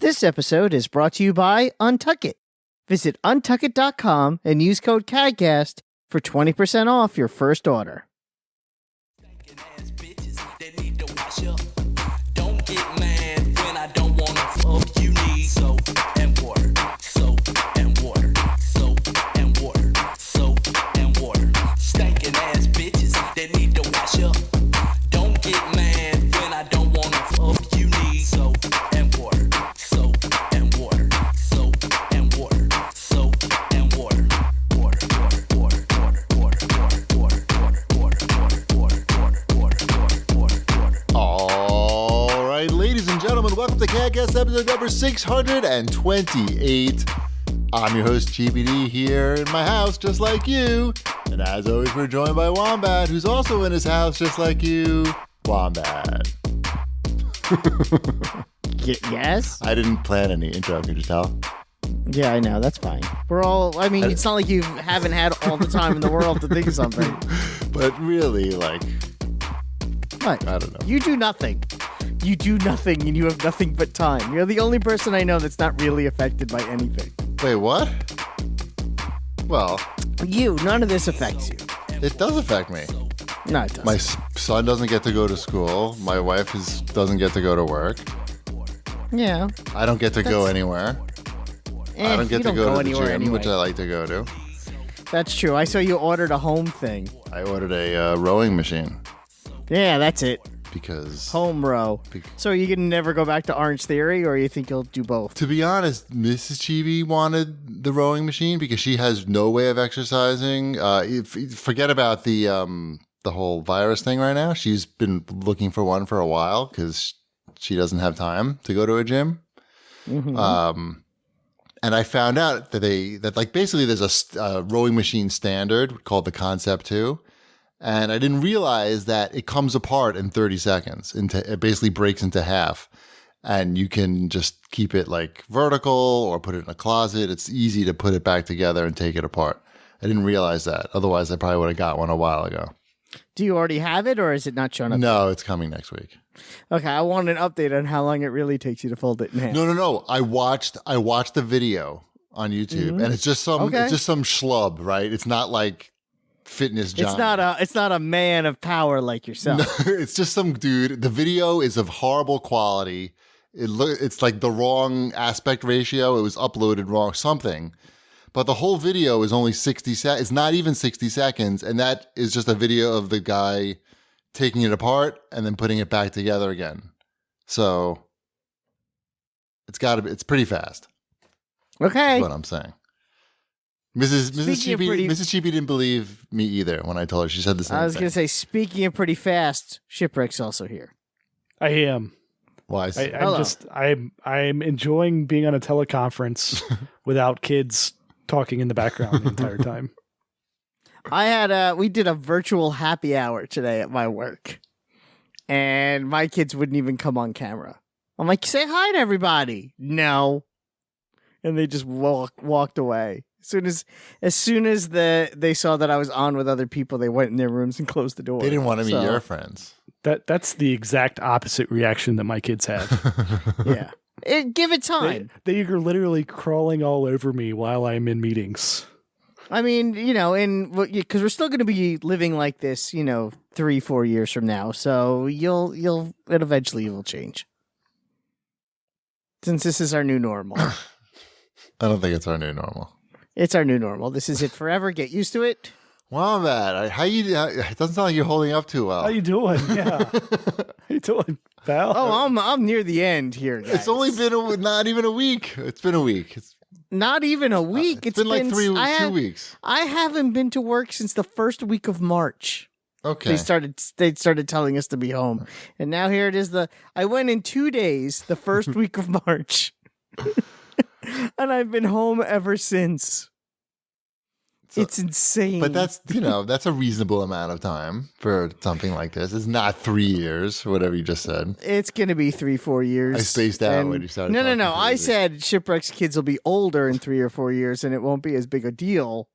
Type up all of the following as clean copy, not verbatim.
This episode is brought to you by Untuck It. Visit untuckit.com and use code CAGcast for 20% off your first order. Don't get mad when I don't want to fuck. You need soap and water, soap and water, soap and water, soap and water. Stinking ass bitches that need to wash up. Don't get mad when I don't want to fuck. You need soap and water, soap and water, soap and water, soap and water. Water, water, water, water, water, water, water, water, water, water, water, water, water, water, water. All right, ladies and gentlemen, welcome to CAGcast episode number 628. I'm your host, GBD, here in my house, just like you. And as always, we're joined by Wombat, who's also in his house, just like you. Wombat. Yes? I didn't plan any intro, could you tell? Yeah, I know. That's fine. It's not like you haven't had all the time in the world to think of something. But really, like, What? I don't know. You do nothing. You do nothing and you have nothing but time. You're the only person I know that's not really affected by anything. Wait, what? Well, None of this affects you. it does affect me. No, it doesn't. My son doesn't get to go to school. My wife doesn't get to go to work. Yeah. I don't get to go anywhere. I don't get to go to the gym, anyway. which I like to go to. That's true. I saw you ordered a home thing. I ordered a rowing machine Yeah, that's it. because, Home row. So are you going to never go back to Orange Theory, or you think you'll do both? to be honest, Mrs. Chibi wanted the rowing machine because she has no way of exercising. Forget about the whole virus thing right now. She's been looking for one for a while because she doesn't have time to go to a gym. Mm-hmm. And I found out that basically there's a rowing machine standard called the Concept 2. And I didn't realize that it comes apart in 30 seconds. It basically breaks into half. And you can just keep it like vertical or put it in a closet. It's easy to put it back together and take it apart. I didn't realize that. Otherwise, I probably would have got one a while ago. Do you already have it, or is it not showing up? No, it's coming next week. Okay, I want an update on how long it really takes you to fold it in half. No. I watched the video on YouTube, and it's just some schlub, right? It's not like fitness giant. It's not a man of power like yourself. No, it's just some dude. The video is of horrible quality. It's like the wrong aspect ratio. It was uploaded wrong, something. But the whole video is only 60 seconds. It's not even 60 seconds, and that is just a video of the guy taking it apart and then putting it back together again. So it's pretty fast. Okay. That's what I'm saying. Mrs. Chibi didn't believe me either when I told her. She said the same thing. I was going to say, speaking of pretty fast, Shipwreck's also here. I am. Why? I'm enjoying being on a teleconference without kids talking in the background the entire time. We did a virtual happy hour today at my work, and my kids wouldn't even come on camera. I'm like, say hi to everybody. No. And they just walked away. As soon as they saw that I was on with other people, they went in their rooms and closed the door. They didn't want to meet your friends. That's the exact opposite reaction that my kids have. Yeah. Give it time. They are literally crawling all over me while I'm in meetings. I mean, because we're still going to be living like this, 3-4 years from now. So it eventually will change. Since this is our new normal. I don't think it's our new normal. It's our new normal. This is it forever. Get used to it. Wombat, it doesn't sound like you're holding up too well. How you doing? Yeah. How you doing, pal? Oh, I'm near the end here, guys. It's only been not even a week. It's been a week. Not even a week. It's been like 2 weeks. I haven't been to work since the first week of March. Okay. They started telling us to be home. And now here it is. I went in 2 days, the first week of March. And I've been home ever since. So, it's insane. But that's a reasonable amount of time for something like this. It's not 3 years or whatever you just said. It's going to be 3-4 years. I spaced out when you started. No. I said Shipwreck's kids will be older in 3 or 4 years and it won't be as big a deal.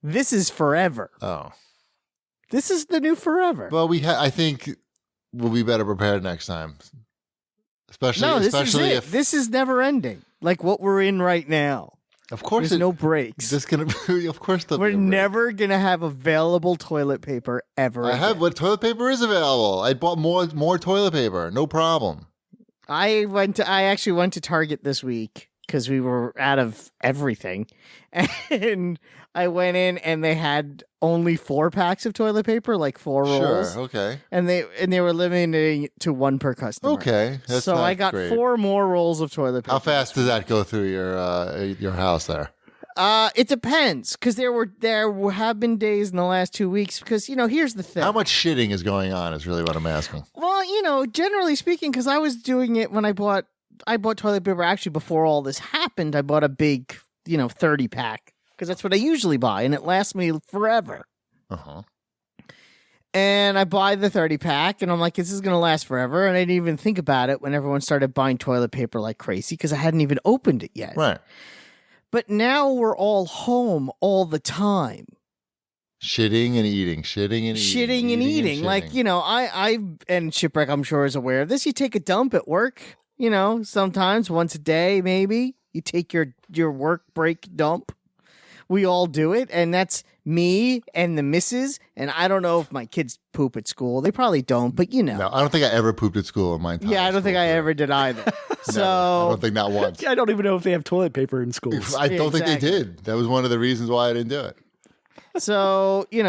This is forever. Oh. This is the new forever. Well, I think we'll be better prepared next time. Especially, No, this is especially it. if This is never ending. Like what we're in right now. of course There's no breaks. This gonna of course there'll We're be a break. never going to have available toilet paper ever. I have again. what toilet paper is available. I bought more toilet paper. No problem. I actually went to Target this week because we were out of everything. And I went in and they had only 4 packs of toilet paper, like 4 rolls. Sure. Okay. And they were limiting it to 1 per customer. Okay. That's so not I got great. 4 more rolls of toilet paper. How fast does that go through your house there? It depends, because there have been days in the last 2 weeks. Because here's the thing. How much shitting is going on is really what I'm asking. Well, generally speaking, because I was doing it when I bought toilet paper actually before all this happened. I bought a big 30 pack because that's what I usually buy, and it lasts me forever. Uh-huh. And I buy the 30 pack, and I'm like, this is going to last forever. And I didn't even think about it when everyone started buying toilet paper like crazy because I hadn't even opened it yet. Right. But now we're all home all the time. Shitting and eating. Like, I and Shipwreck, I'm sure, is aware of this. You take a dump at work, sometimes once a day, maybe. You take your work break dump. We all do it, and that's me and the missus. And I don't know if my kids poop at school. They probably don't, but No, I don't think I ever pooped at school in my entire Yeah, I don't think I ever did either. So I don't think not once. I don't even know if they have toilet paper in schools. I don't think they Exactly. did. That was one of the reasons why I didn't do it. So you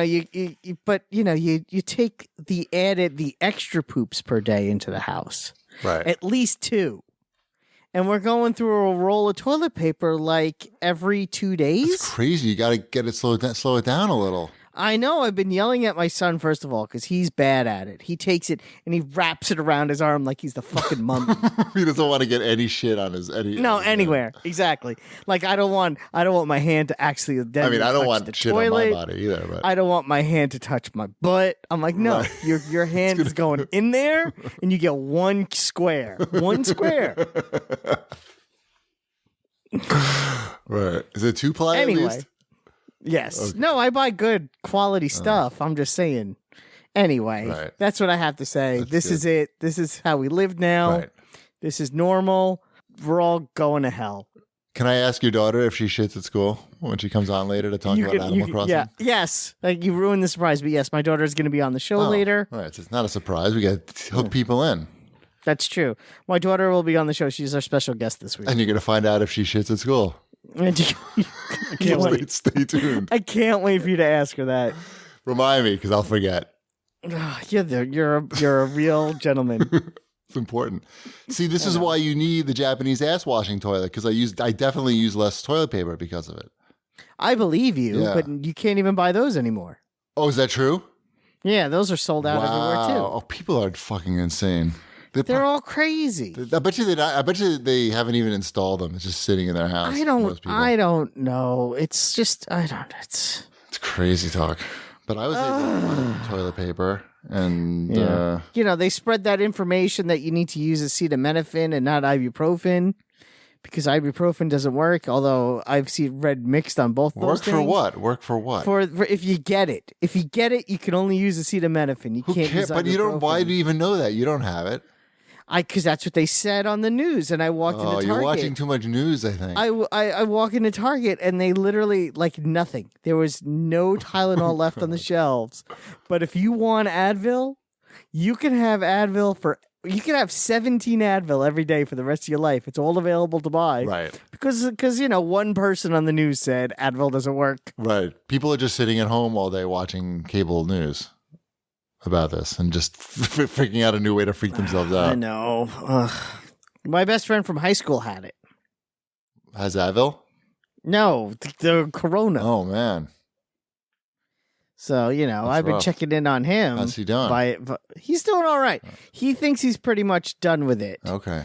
take the extra poops per day into the house, Right. at least 2, and we're going through a roll of toilet paper like every 2 days. It's crazy. You got to get it slow it down a little. I know. I've been yelling at my son, first of all, because he's bad at it. He takes it and he wraps it around his arm like he's the fucking mummy. He doesn't want to get any shit on his Anywhere. Exactly. Like I don't want my hand to actually. I mean, I don't touch want the shit toilet. on my body either. But I don't want my hand to touch my butt. I'm like, no, Right. your hand is going in there, and you get 1 square. 1 square. right. Is it 2-ply at Anyway. least? Yes. Okay. No, I buy good quality stuff. I'm just saying. Anyway, Right. that's what I have to say. That's This good. is it. This is how we live now. Right. This is normal. We're all going to hell. Can I ask your daughter if she shits at school when she comes on later to talk about Animal Crossing? Yeah. Yes. Like you ruined the surprise, but yes, my daughter is going to be on the show later. All right. So it's not a surprise. We got to hook people in. That's true. My daughter will be on the show. She's our special guest this week. And you're going to find out if she shits at school. I can't wait. Stay tuned. I can't wait for you to ask her that. Remind me because I'll forget. You're a real gentleman. It's important. See, this is why you need the Japanese ass washing toilet because I definitely use less toilet paper because of it. I believe you, Yeah. but you can't even buy those anymore. Oh, is that true? Yeah, those are sold out everywhere too. Oh, people are fucking insane. They're all crazy. I bet you they haven't even installed them. It's just sitting in their house. Most people. I don't know. It's just it's crazy talk. But I was able to buy toilet paper and they spread that information that you need to use acetaminophen and not ibuprofen because ibuprofen doesn't work. Although I've seen read mixed on both those work things. for what? Work for what? For if you get it. If you get it, you can only use acetaminophen. You Who can't cares? use But you don't. Why ibuprofen. do you even know that? You don't have it. Because that's what they said on the news, and I walked into Target. You're watching too much news, I think. I walk into Target, and they literally, like, nothing. There was no Tylenol left on the shelves. But if you want Advil, you can have Advil you can have 17 Advil every day for the rest of your life. It's all available to buy. Right. Because one person on the news said Advil doesn't work. Right. People are just sitting at home all day watching cable news about this and just figuring out a new way to freak themselves out. I know. Ugh. My best friend from high school had it. Has Advil? No, the Corona. Oh, man. So, I've been rough. checking in on him. How's he doing? He's doing all right. He thinks he's pretty much done with it. Okay.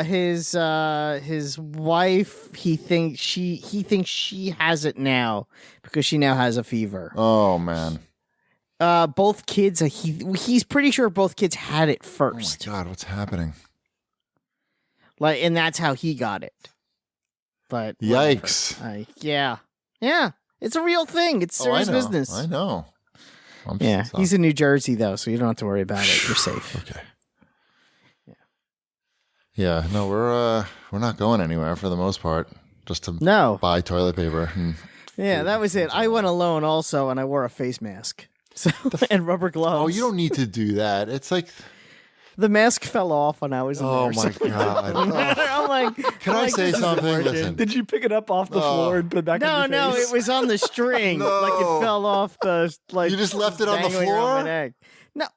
His wife, he thinks she has it now because she now has a fever. Oh, man. Both kids, he's pretty sure both kids had it Oh, first. my God. What's happening? And that's how he got it. But Yikes. yeah, it's a real thing. It's serious business. I know. He's in New Jersey though, so you don't have to worry about it. You're safe. Okay. Yeah, no, we're not going anywhere for the most part. Just to No. buy toilet paper. Yeah, that was it. I went alone also, and I wore a face mask. So and rubber gloves. Oh, you don't need to do that. It's like, The mask fell off when I was in oh there. my so- god. I'm like, Can I say something? Listen. Did you pick it up off the floor and put it back on your face? it was on the string. No. Like it fell off the like. You just left it on the dangling around floor? my neck. No,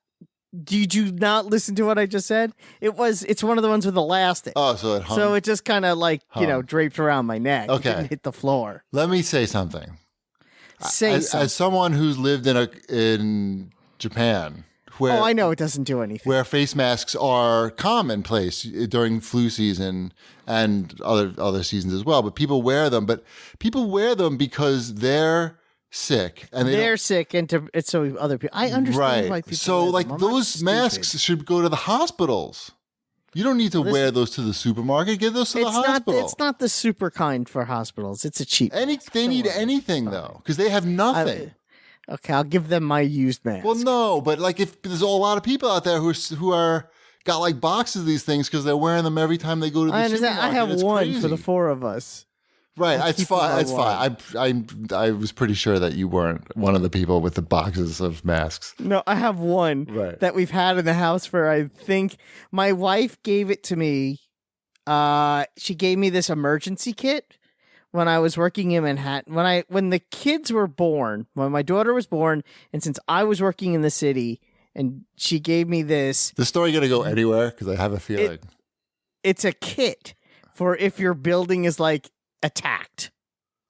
did you not listen to what I just said? It's one of the ones with elastic. Oh, so it hung. So it just kind of like Hung. draped around my neck. It Okay. didn't hit the floor. Let me say something. As someone who's lived in Japan, where I know it doesn't do anything. where face masks are commonplace during flu season and other seasons as well, but people wear them. But people wear them because they're sick and They're sick, and it's so other people. I understand why right. people. So wear like them. I'm not those stupid. masks should go to the hospitals. You don't need to wear those to the supermarket. Give those to the hospital. It's not the super kind for hospitals. It's a cheap. They need anything though, because they have nothing. Okay, I'll give them my used mask. Well, no, but like if there's a lot of people out there who are got like boxes of these things because they're wearing them every time they go to the I understand. supermarket. I have It's one crazy. for the four of us. Right, it's keep them fine. by It's fine. I was pretty sure that you weren't one of the people with the boxes of masks. No, I have one Right. that we've had in the house for. I think my wife gave it to me. She gave me this emergency kit when I was working in Manhattan. When the kids were born, when my daughter was born, and since I was working in the city, and she gave me this. The story gonna go anywhere because I have a feeling. It's a kit for if your building is like attacked.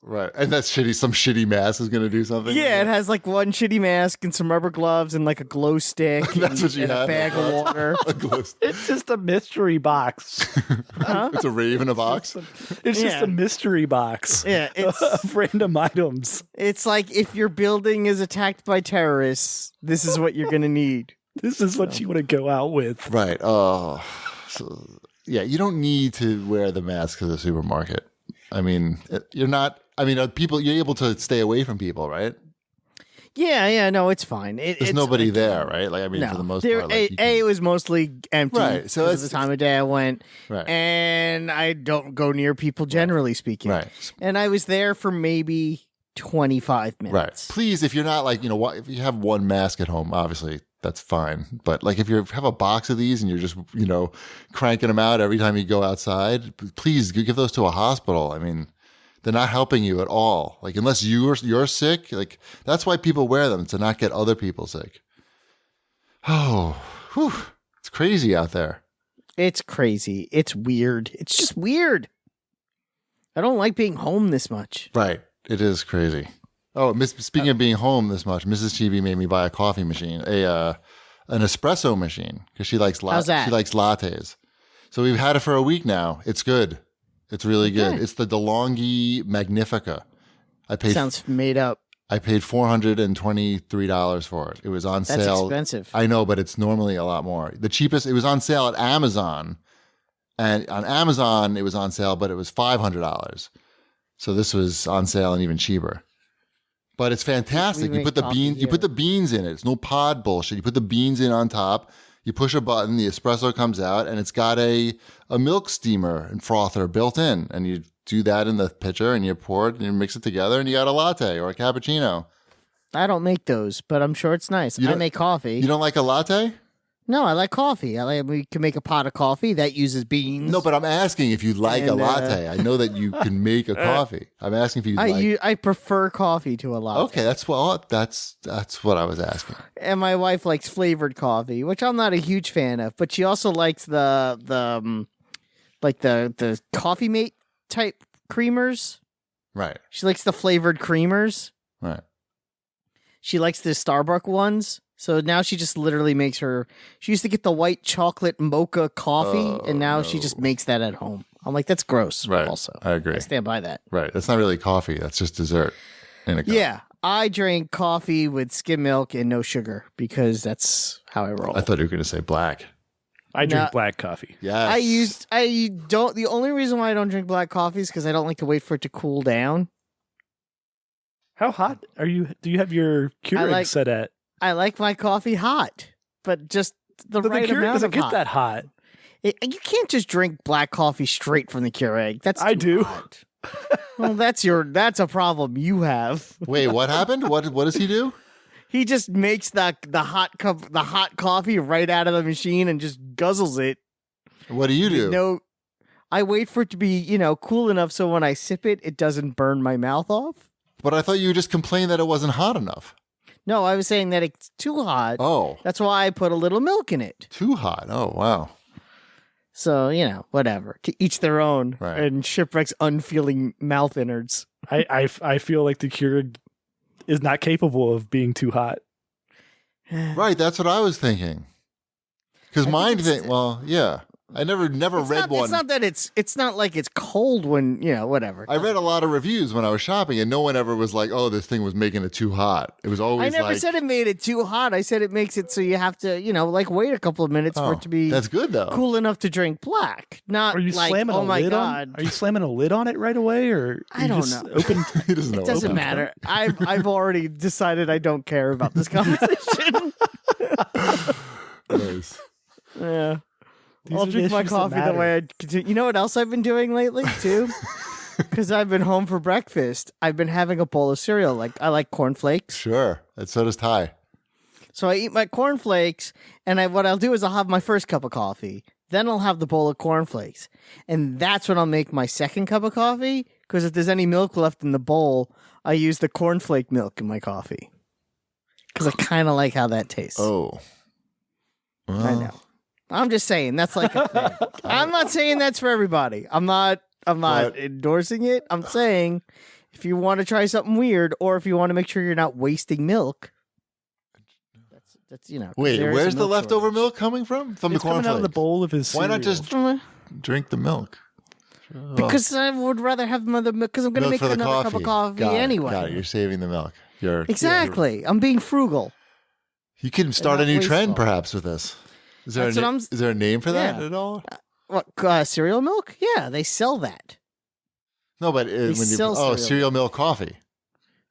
Right, and that's shitty. Some shitty mask is gonna do something. Yeah, it has like one shitty mask and some rubber gloves and like a glow stick. That's what you and have? a bag of water. A ghost. It's just a mystery box. Huh? It's a rave in a box. It's just Yeah. a mystery box Yeah, it's of random items. it's like if your building is attacked by terrorists, this is what you're gonna need. This is what you want to go out with. Right. Oh, so, yeah. You don't need to wear the mask to the supermarket. I mean, you're not. I mean, people. You're able to stay away from people, right? Yeah, no, it's fine. There's nobody there, right? Like, I mean, No, for the most there, part, like, you it was mostly empty. Right, so because of it's- the time of day I went, Right. and I don't go near people generally speaking. Right. And I was there for maybe 25 minutes. Right. Please, if you're not like, if you have one mask at home, obviously that's fine. But like if you have a box of these and you're just, cranking them out every time you go outside, please give those to a hospital. I mean, they're not helping you at all. Like unless you're sick, like that's why people wear them, to not get other people sick. Oh, whew, it's crazy out there. It's crazy. It's weird. It's just weird. I don't like being home this much. Right. It is crazy. Oh, speaking of being home this much, Mrs. Chibi made me buy a coffee machine, an espresso machine, because she likes How's that? she likes lattes. So we've had it for a week now. It's good. It's really good. Okay. It's the DeLonghi Magnifica. Sounds made up. I paid $423 for it. It was on That's sale. expensive. I know, but it's normally a lot more. The cheapest, it was on sale at Amazon. And on Amazon, it was on sale, but it was $500. So this was on sale and even cheaper. But it's fantastic. We You put make the beans. coffee You put the beans in it. It's no pod bullshit. You put the beans in on top. You push a button. The espresso comes out, and it's got a milk steamer and frother built in. And you do that in the pitcher, and you pour it, and you mix it together, and you got a latte or a cappuccino. I don't make those, but I'm sure it's nice. You I don't- make coffee. You don't like a latte? No, I like coffee. We can make a pot of coffee that uses beans. No, but I'm asking if you like a And, latte. I know that you can make a coffee. I'm asking if you like. I prefer coffee to a latte. Okay, that's what I was asking. And my wife likes flavored coffee, which I'm not a huge fan of. But she also likes the coffee mate type creamers. Right, She likes the flavored creamers. right. She likes the Starbucks ones. So now she just literally makes she used to get the white chocolate mocha coffee, and now she just makes that at home. I'm like, that's gross. Right. Also, I agree. I stand by that. Right, that's not really coffee. That's just dessert in a cup. Yeah, I drink coffee with skim milk and no sugar because that's how I roll. I thought you were going to say black. I drink Nah. black coffee. Yes. The only reason why I don't drink black coffee is because I don't like to wait for it to cool down. How hot are you? Do you have your Keurig like- set at? I like my coffee hot, but just the But right the Keurig amount doesn't of get hot. that hot. You can't just drink black coffee straight from the Keurig. That's I too do. hot. Well, that's a problem you have. Wait, what happened? What does he do? He just makes the hot coffee right out of the machine and just guzzles it. What do you do? No, I wait for it to be, cool enough so when I sip it, it doesn't burn my mouth off. But I thought you just complained that it wasn't hot enough. No, I was saying that it's too hot. Oh. That's why I put a little milk in it. Too hot. Oh, wow. So, whatever. To each their own. Right. And Shipwreck's unfeeling mouth innards. I feel like the Keurig is not capable of being too hot. Right, that's what I was thinking. Because mine yeah. I never read one. It's not that it's not like it's cold when, whatever. I read a lot of reviews when I was shopping, and no one ever was like, "Oh, this thing was making it too hot." It was always I never said it made it too hot. I said it makes it so you have to, wait a couple of minutes for it to be that's good though. cool enough to drink black. Not Are you like, slamming oh a my lid God. on? Are you slamming a lid on it right away, or I you don't just know. Open. He doesn't know. It doesn't matter. I've already decided I don't care about this conversation. Nice. Yeah. These I'll are the drink my issues that coffee the matter. way I continue. You know what else I've been doing lately, too? Because I've been home for breakfast. I've been having a bowl of cereal. I like cornflakes. Sure. And so does Ty. So I eat my cornflakes, and what I'll do is I'll have my first cup of coffee. Then I'll have the bowl of cornflakes. And that's when I'll make my second cup of coffee. Because if there's any milk left in the bowl, I use the cornflake milk in my coffee. Because I kind of like how that tastes. Oh. Well, I know. I'm just saying that's like a thing. I'm not saying that's for everybody. I'm not But- endorsing it. I'm saying if you want to try something weird, or if you want to make sure you're not wasting milk. That's Wait, there is a where's the milk leftover shortage. milk coming from? From It's the coming out of the cornflakes. bowl of his. Why not cereal. just drink the milk? Because I would rather have another milk because I'm going to Milk make for the another cup of coffee Got it, anyway. Got it. You're saving the milk. Exactly. I'm being frugal. You can start a not new trend wasteful. perhaps with this. Is there, That's what I'm- is there a name for that Yeah. at all? What, cereal milk? Yeah, they sell that. No, but when you sell cereal cereal milk coffee.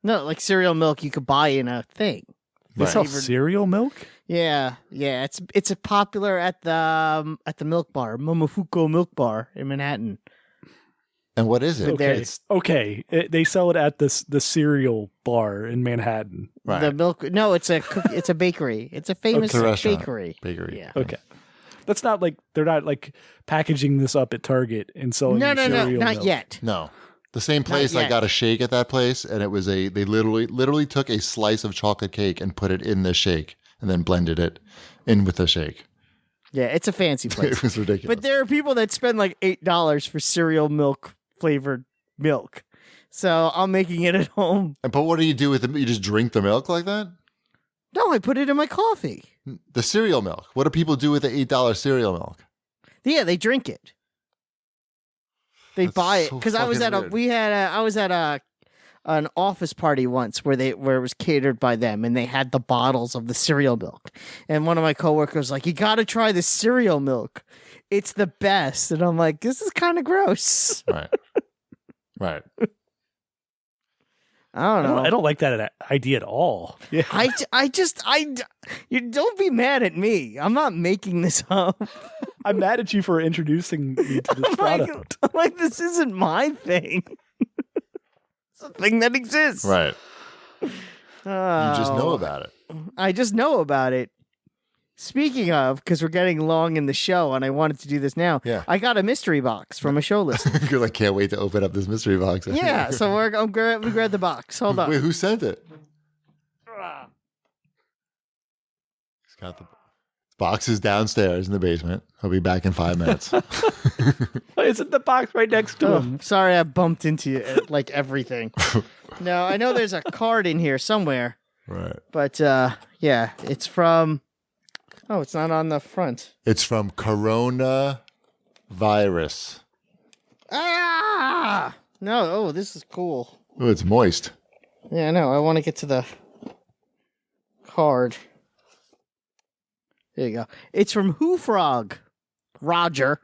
No, like cereal milk you could buy in a thing. They Right. sell cereal milk. Yeah. It's a popular at the milk bar, Momofuku Milk Bar in Manhattan. And what is it? Okay. It's Okay, they sell it at the cereal bar in Manhattan. right. The milk. No, it's a it's a bakery. It's a famous It's a restaurant. bakery. Bakery. Yeah. Okay, that's not like they're not like packaging this up at Target and selling. No, cereal not milk. yet. No. The same place I yet. got a shake at that place, and it was they literally took a slice of chocolate cake and put it in the shake and then blended it in with the shake. Yeah, it's a fancy place. It was ridiculous. But there are people that spend like $8 for cereal milk flavored milk. So I'm making it at home. But what do you do with it? You just drink the milk like that? No, I put it in my coffee. The cereal milk. What do people do with the $8 cereal milk? Yeah, they drink it. They That's buy it so because I was fucking at weird. I was at an office party once where it was catered by them and they had the bottles of the cereal milk. And one of my coworkers was like, "You got to try the cereal milk. It's the best." And I'm like, "This is kind of gross." Right. Right. I don't know. I don't like that idea at all. Yeah. You don't be mad at me. I'm not making this up. I'm mad at you for introducing me to this product. I'm like, this isn't my thing. It's a thing that exists. Right. You You just know about it. I just know about it. Speaking of, because we're getting long in the show and I wanted to do this now, Yeah. I got a mystery box from a show listener. You're like, can't wait to open up this mystery box. Yeah, so we grabbed the box. Hold on. Wait, who sent it? He's got the box is downstairs in the basement. He'll be back in 5 minutes. Why isn't the box right next to him? Oh, sorry, I bumped into you, like everything. No, I know there's a card in here somewhere, Right. but yeah, it's from. Oh, it's not on the front. It's from Corona Virus. Ah! No, oh, this is cool. Oh, it's moist. Yeah, I know. I want to get to the card. There you go. It's from Who Frog. Roger.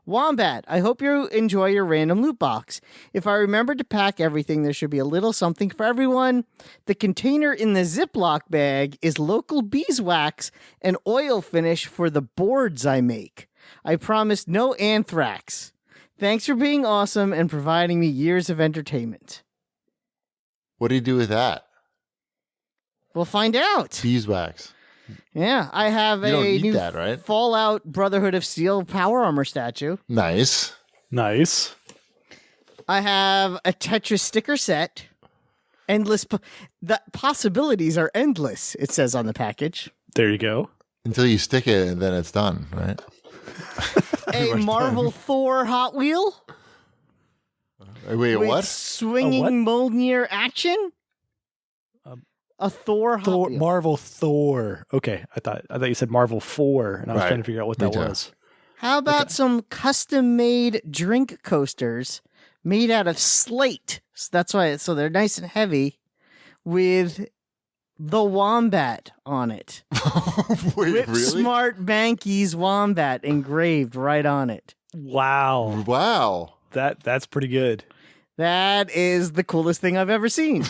Wombat, I hope you enjoy your random loot box. If I remember to pack everything, there should be a little something for everyone. The container in the Ziploc bag is local beeswax and oil finish for the boards I make. I promise no anthrax. Thanks for being awesome and providing me years of entertainment. What do you do with that? We'll find out. Beeswax. Yeah, I have You don't a eat new that, right? Fallout Brotherhood of Steel power armor statue. Nice. Nice. I have a Tetris sticker set. The possibilities are endless, it says on the package. There you go. Until you stick it and then it's done, right? A Marvel Thor Hot Wheel Wait, with what? swinging Mjolnir action. A Thor Hot Wheel. Marvel Thor. Okay, I thought you said Marvel 4, and I was Right. trying to figure out what Me that too. was. How about some custom-made drink coasters made out of slate? So that's why. So they're nice and heavy, with the wombat on it. Wait, Whip really? Smart Banky's wombat engraved right on it. Wow, Wow. that's pretty good. That is the coolest thing I've ever seen.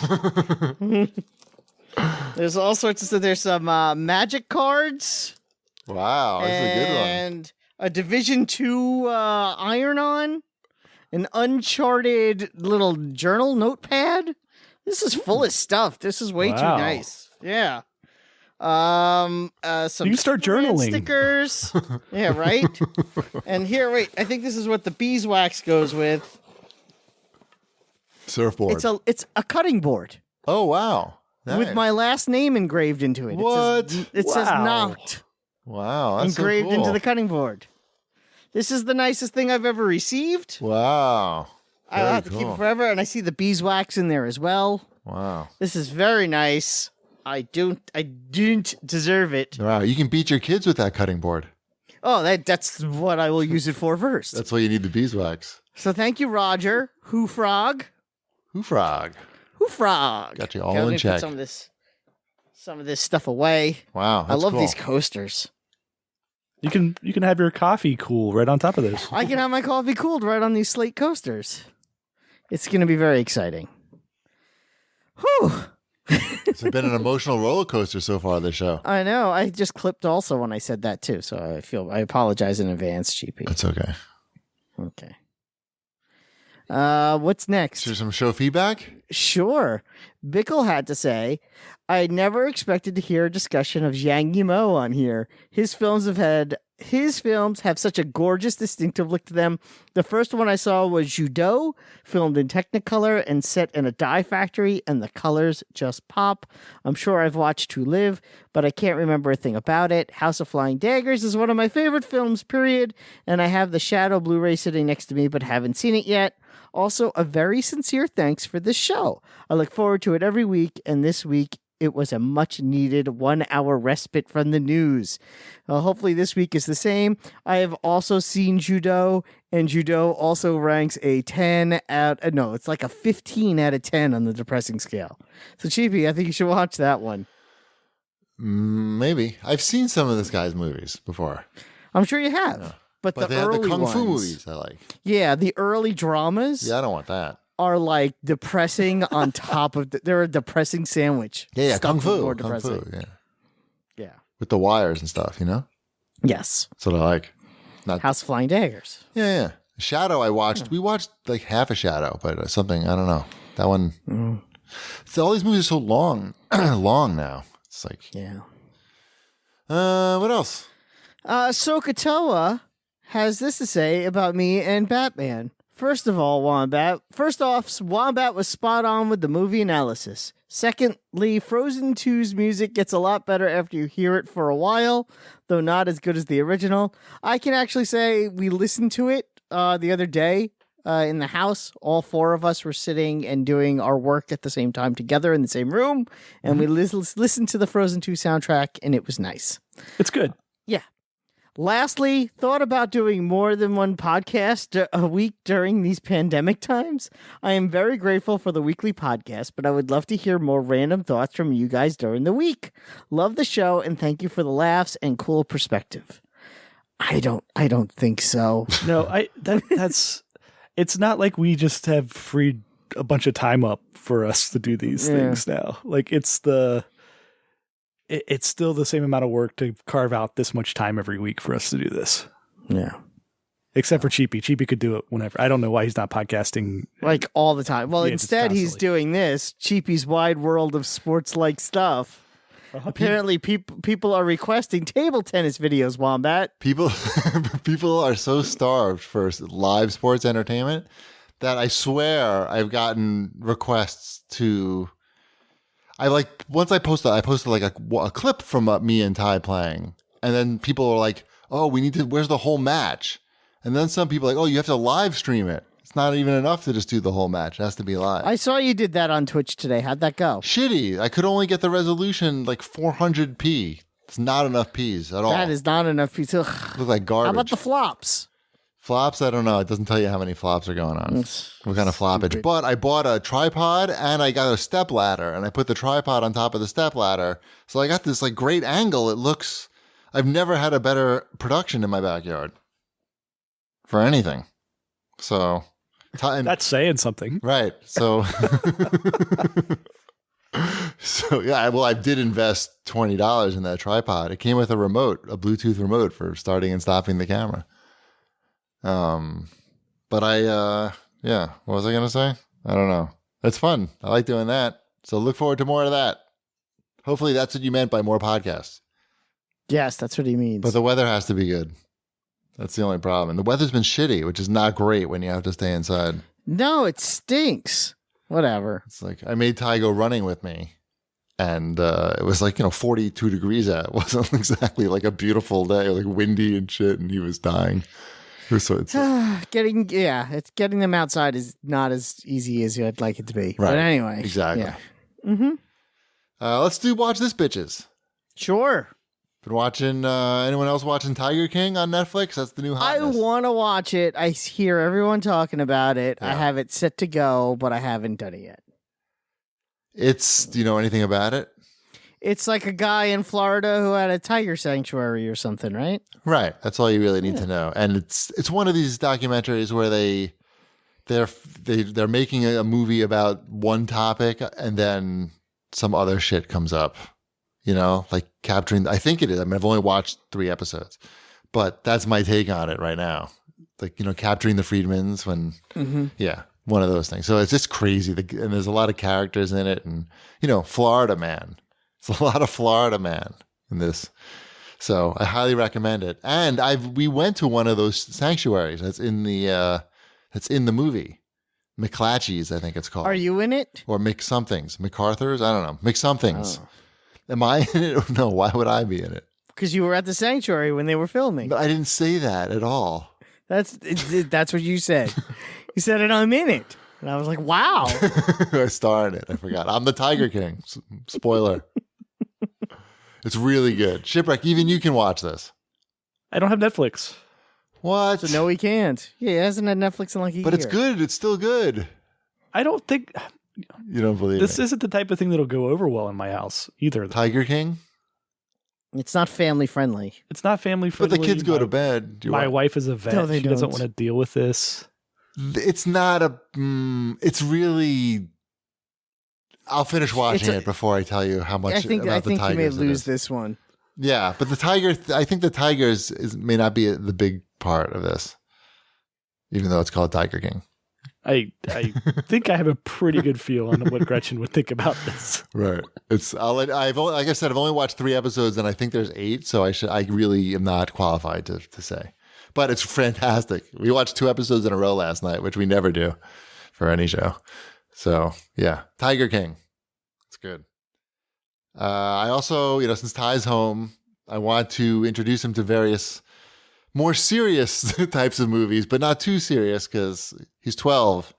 There's all sorts of. There's some magic cards. Wow, that's a good one. And a Division 2 iron-on, an Uncharted little journal notepad. This is full of stuff. This is way too Wow. nice. Yeah. Some You can start Superman journaling. stickers. Yeah, right. And here, wait. I think this is what the beeswax goes with. Surfboard. It's a cutting board Oh, wow. with Nice. my last name engraved into it. What? It says Wow. knocked. Wow, that's Engraved so cool. into the cutting board. This is the nicest thing I've ever received. Wow. I'll Very have to keep cool. it forever, and I see the beeswax in there as well. Wow. This is very nice. I didn't deserve it. Wow, you can beat your kids with that cutting board. Oh, that's what I will use it for first. That's why you need the beeswax. So thank you, Roger. Who Frog? Who frog? Who Frog? Got you all Okay, let in me check. Put some of this stuff away. Wow, I that's love cool. these coasters. You can have your coffee cool right on top of this. I can have my coffee cooled right on these slate coasters. It's going to be very exciting. Whew. It's been an emotional roller coaster so far this show. I know. I just clipped also when I said that too, so I apologize in advance, GP. That's okay. Okay. What's next? Is there some show feedback? Sure. Bickle had to say, I never expected to hear a discussion of Zhang Yimou on here. His films have such a gorgeous, distinctive look to them. The first one I saw was Judo, filmed in Technicolor and set in a dye factory, and the colors just pop. I'm sure I've watched To Live, but I can't remember a thing about it. House of Flying Daggers is one of my favorite films, period, and I have the Shadow Blu-ray sitting next to me, but haven't seen it yet. Also, a very sincere thanks for this show. I look forward to it every week, and this week it was a much-needed 1-hour respite from the news. Hopefully this week is the same. I have also seen Judo, and Judo also ranks a 10 out... no, it's like a 15 out of 10 on the depressing scale. So, Cheapy, I think you should watch that one. Maybe. I've seen some of this guy's movies before. I'm sure you have. Yeah. But But the they have early the Kung Fu ones, movies I like. Yeah, the early dramas Yeah, I don't want that. are like depressing on top of... they're a depressing sandwich. Yeah, Stuffed Kung with Fu. more Kung depressing. Fu, yeah. Yeah. With the wires and stuff, you know? Yes. That's what I like. Not House of Flying Daggers. Yeah. Shadow I watched. We watched like half a Shadow, but something, I don't know. That one. So all these movies are so long. long now. It's like, Yeah. what else? Sokotoa has this to say about me and Batman. First off, Wombat was spot on with the movie analysis. Secondly, Frozen 2's music gets a lot better after you hear it for a while, though not as good as the original. I can actually say we listened to it the other day in the house. All four of us were sitting and doing our work at the same time together in the same room, and we listened to the Frozen 2 soundtrack, and it was nice. It's good. Yeah. Lastly, thought about doing more than one podcast a week during these pandemic times. I am very grateful for the weekly podcast, but I would love to hear more random thoughts from you guys during the week. Love the show and thank you for the laughs and cool perspective. I don't think so. No, that's it's not like we just have freed a bunch of time up for us to do these things now. Like it's still the same amount of work to carve out this much time every week for us to do this. Yeah. Except for Cheapy. Cheapy could do it whenever. I don't know why he's not podcasting. Like all the time. Well, Yeah, just instead he's constantly. doing this, Cheapy's Wide World of Sports-like stuff. Apparently, people are requesting table tennis videos, Wombat. People are so starved for live sports entertainment that I swear I've gotten requests to. Once I posted like a clip from me and Ty playing, and then people are like, "Oh, we need to. Where's the whole match?" And then some people are like, "Oh, you have to live stream it. It's not even enough to just do the whole match. It has to be live." I saw you did that on Twitch today. How'd that go? Shitty. I could only get the resolution like 400p. It's not enough P's at all. That is not enough. Ugh. Look like garbage. How about the flops? Flops? I don't know. It doesn't tell you how many flops are going on. What kind of floppage? Stupid. But I bought a tripod and I got a step ladder and I put the tripod on top of the step ladder. So I got this like great angle. It looks. I've never had a better production in my backyard for anything. So. That's saying something. Right. So. So yeah, well, I did invest $20 in that tripod. It came with a remote, a Bluetooth remote for starting and stopping the camera. But yeah, what was I gonna say? I don't know. It's fun. I like doing that. So look forward to more of that. Hopefully that's what you meant by more podcasts. Yes, that's what he means. But the weather has to be good. That's the only problem. And the weather's been shitty, which is not great when you have to stay inside. No, it stinks. Whatever. It's like I made Ty go running with me. And it was like, 42 degrees out. It wasn't exactly like a beautiful day, like windy and shit, and he was dying. Getting them outside is not as easy as I'd like it to be. Right. But anyway. Exactly. Yeah. Mm-hmm. Let's watch this, bitches. Sure. Been watching, anyone else watching Tiger King on Netflix? That's the new hotness. I want to watch it. I hear everyone talking about it. Yeah. I have it set to go, but I haven't done it yet. Do you know anything about it? It's like a guy in Florida who had a tiger sanctuary or something, right? Right. That's all you really need to know. And it's one of these documentaries where they're making a movie about one topic and then some other shit comes up, like capturing, I think it is. I mean, I've only watched 3 episodes, but that's my take on it right now. Like, capturing the Freedmans when, yeah, one of those things. So it's just crazy. And there's a lot of characters in it and, Florida man. It's a lot of Florida man in this. So I highly recommend it. And we went to one of those sanctuaries that's in the movie. McClatchy's, I think it's called. Are you in it? Or McSomethings. MacArthur's? I don't know. McSomethings. Oh. Am I in it? No, why would I be in it? Because you were at the sanctuary when they were filming. But I didn't say that at all. That's what you said. You said, and I'm in it. And I was like, wow. I star in it. I forgot. I'm the Tiger King. Spoiler. It's really good. Shipwreck, even you can watch this. I don't have Netflix. What? So no, he can't. Yeah, he hasn't had Netflix in like a year. But it's good. It's still good. I don't think You don't believe this me. isn't the type of thing that'll go over well in my house either. Tiger King? It's not family friendly. It's not family But friendly. the kids go to bed. My wife is a vet. No, they she doesn't don't. want to deal with this. It's not a. It's really. I'll finish watching it before I tell you how much I think about the you Tigers may it lose is. this one. Yeah, but the Tiger. I think the Tigers may not be the big part of this, even though it's called Tiger King. I think I have a pretty good feel on what Gretchen would think about this. Right. Like I said, I've only watched 3 episodes, and I think there's 8. So I really am not qualified to say. But it's fantastic. We watched 2 episodes in a row last night, which we never do for any show. So yeah, Tiger King. It's good. I also, since Ty's home, I want to introduce him to various more serious types of movies, but not too serious because he's 12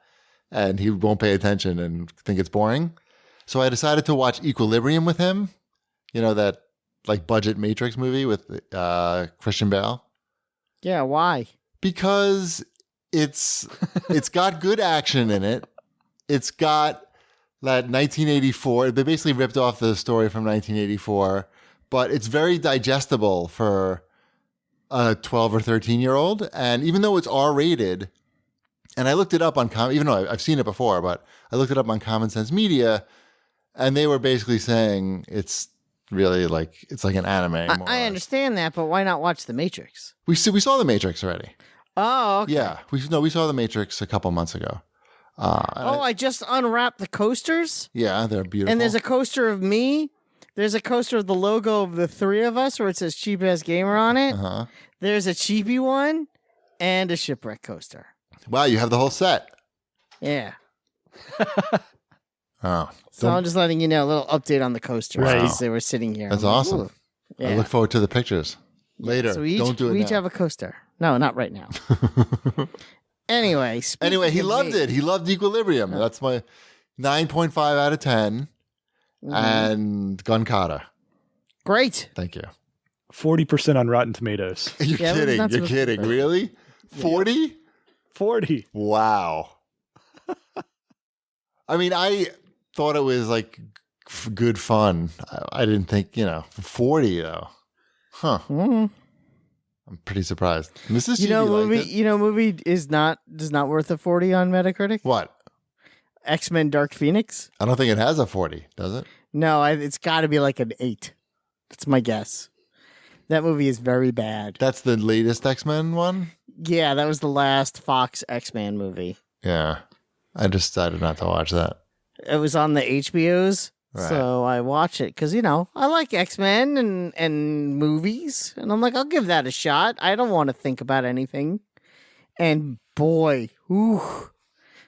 and he won't pay attention and think it's boring. So I decided to watch Equilibrium with him. That like budget Matrix movie with Christian Bale. Yeah, why? Because it's got good action in it. It's got that 1984. They basically ripped off the story from 1984, but it's very digestible for a 12 or 13-year-old. And even though it's R-rated, and I looked it up on even though I've seen it before, but I looked it up on Common Sense Media, and they were basically saying it's really like it's like an anime. more or I less. understand that, but why not watch The Matrix? We saw the Matrix already. Oh, okay. Yeah, we saw the Matrix a couple months ago. I just unwrapped the coasters, Yeah, they're beautiful. and there's a coaster of me. There's a coaster of the logo of the three of us where it says Cheap Ass Gamer on it. Uh-huh. There's a cheapy one and a shipwreck coaster. Wow, you have the whole set. Yeah. Oh, So I'm just letting you know a little update on the coasters Right. as they were sitting here. that's I'm like, awesome. ooh. Yeah. I look forward to the pictures later. So we each, Don't do it we each now. have a coaster. No, not right now. Anyway, Anyway, speaking he of loved me- it. He loved Equilibrium. That's my 9.5 out of 10. Mhm. And Gunkata. Great. Thank you. 40% on Rotten Tomatoes. You're Yeah, kidding. that's You're what's- kidding. Really? 40? 40. Wow. I mean, I thought it was like good fun. I didn't think, 40 though. Huh. Mhm. I'm pretty surprised. Mrs. You know, GB liked movie. it. You know, movie is not worth a 40 on Metacritic. What? X-Men: Dark Phoenix. I don't think it has a 40, does it? No, it's got to be like an 8. That's my guess. That movie is very bad. That's the latest X-Men one? Yeah, that was the last Fox X-Men movie. Yeah. I decided not to watch that. It was on the HBOs, Right. so I watch it because I like X-Men and movies, and I'm like, I'll give that a shot. I don't want to think about anything. And boy, ooh.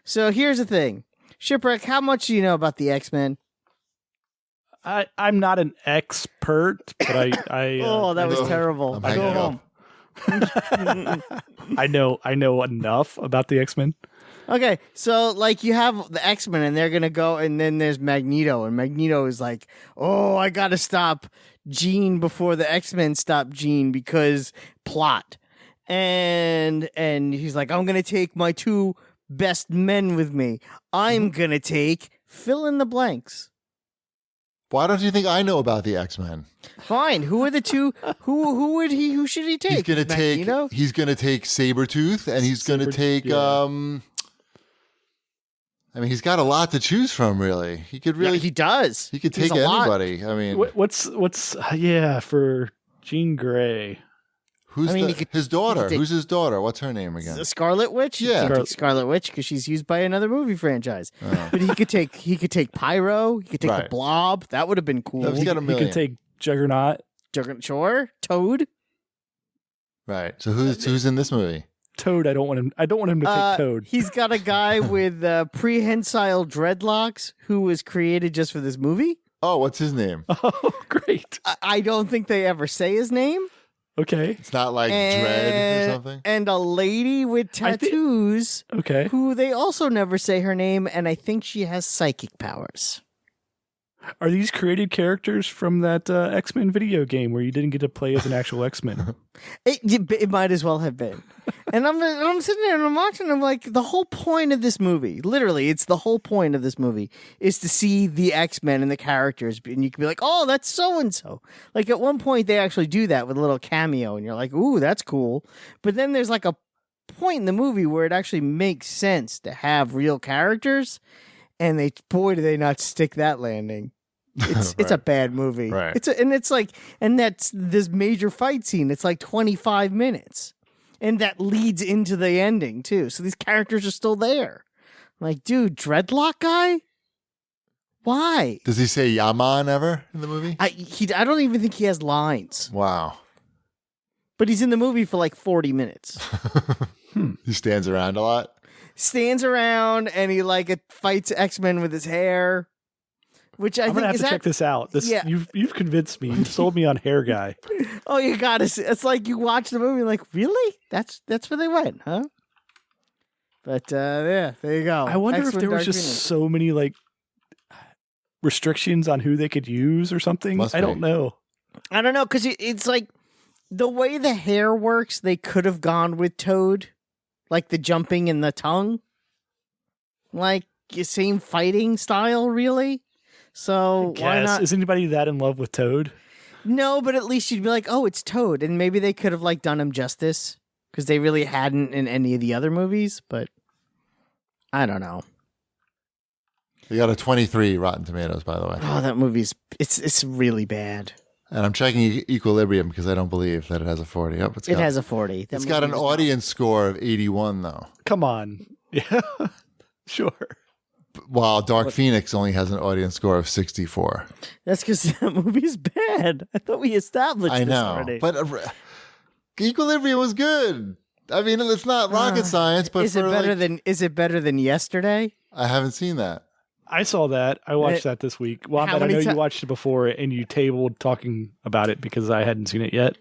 So here's the thing, Shipwreck. How much do you know about the X-Men? I'm not an expert, but I Oh, that I was know. terrible. I'm Go hanging home. I know enough about the X-Men. Okay, so like you have the X-Men and they're going to go, and then there's Magneto, and Magneto is like, oh, I got to stop Jean before the X-Men stop Jean because plot. And he's like, I'm going to take my 2 best men with me. I'm going to take fill in the blanks. Why don't you think I know about the X-Men? Fine. Who are the 2? Who should he take? Magneto? He's gonna take Sabretooth, and he's gonna take yeah. I mean, he's got a lot to choose from, really. He could really Yeah, he does. he could He has take a lot. anybody. I mean, What's for Jean Grey? who's I mean, he could- his daughter? he could take- Who's his daughter? What's her name again? The Scarlet Witch? Yeah. He can't take Scarlet Witch because she's used by another movie franchise. Oh. But he could take Pyro. He could take the Right. Blob. That would have been cool. He's got a He million. could take Juggernaut, Sure. Toad. Right. So who's in this movie? Toad. I don't want him to take Toad. He's got a guy with prehensile dreadlocks who was created just for this movie. Oh, what's his name? Oh, great. I don't think they ever say his name. Okay. It's not like Dread or something. And a lady with I thi- tattoos Okay. who they also never say her name, and I think she has psychic powers. Are these created characters from that X-Men video game where you didn't get to play as an actual X-Men? It might as well have been. And I'm sitting there and I'm watching. I'm like, the whole point of this movie, literally, it's the whole point of this movie is to see the X-Men and the characters, and you can be like, oh, that's so and so. Like at one point, they actually do that with a little cameo, and you're like, ooh, that's cool. But then there's like a point in the movie where it actually makes sense to have real characters, and boy, do they not stick that landing. It's a bad movie. Right. And that's this major fight scene. It's like 25 minutes. And that leads into the ending too. So these characters are still there. I'm like, dude, dreadlock guy? Why? Does he say Yaman ever in the movie? I don't even think he has lines. Wow. But he's in the movie for like 40 minutes. He stands around a lot. Stands around and he fights X-Men with his hair. Which I I'm think gonna have is to check this out. Yeah. You've convinced me. You've sold me on Hair Guy. Oh, you gotta see. It's like you watch the movie and like, really? That's where they went, huh? But yeah, there you go. I wonder if X-Men there was Dark just Phoenix. so many restrictions on who they could use or something. Must I don't be. know. I don't know, because it's like the way the hair works, they could have gone with Toad, like the jumping and the tongue. Like same fighting style, really. So why Guess. not? Is anybody that in love with Toad? No, but at least you'd be like, oh, it's Toad. And maybe they could have done him justice because they really hadn't in any of the other movies, but I don't know. They got a 23 Rotten Tomatoes, by the way. Oh, that movie's it's really bad. And I'm checking Equilibrium because I don't believe that it has a 40. Oh, It has a 40. It's got an audience score of 81, though. Come on. Yeah. Sure. While Dark Phoenix only has an audience score of 64. That's because that movie's bad. I thought we established I this know. already. But Equilibrium was good. I mean, it's not rocket science, but is it better than Yesterday? I haven't seen that. I saw that. I watched that this week. Well, How I many know ti- you watched it before and you tabled talking about it because I hadn't seen it yet.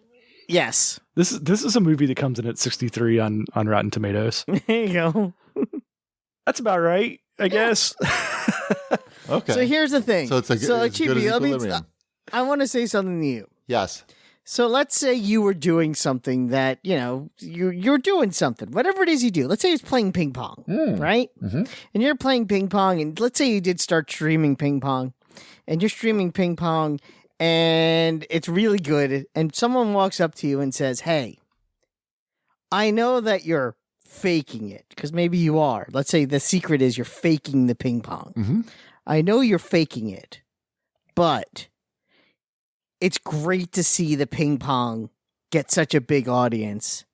Yes. This is a movie that comes in at 63 on Rotten Tomatoes. There you go. That's about right, I guess. Okay. So here's the thing. So it's like as good as Equilibrium. I want to say something to you. Yes. So let's say you were doing something that, you're doing something, whatever it is you do. Let's say it's playing ping pong, right? Mhm. And you're playing ping pong, and let's say you did start streaming ping pong, and you're streaming ping pong, and it's really good, and someone walks up to you and says, hey, I know that you're faking it, because maybe you are. Let's say the secret is you're faking the ping pong. Mm-hmm. I know you're faking it, but it's great to see the ping pong get such a big audience.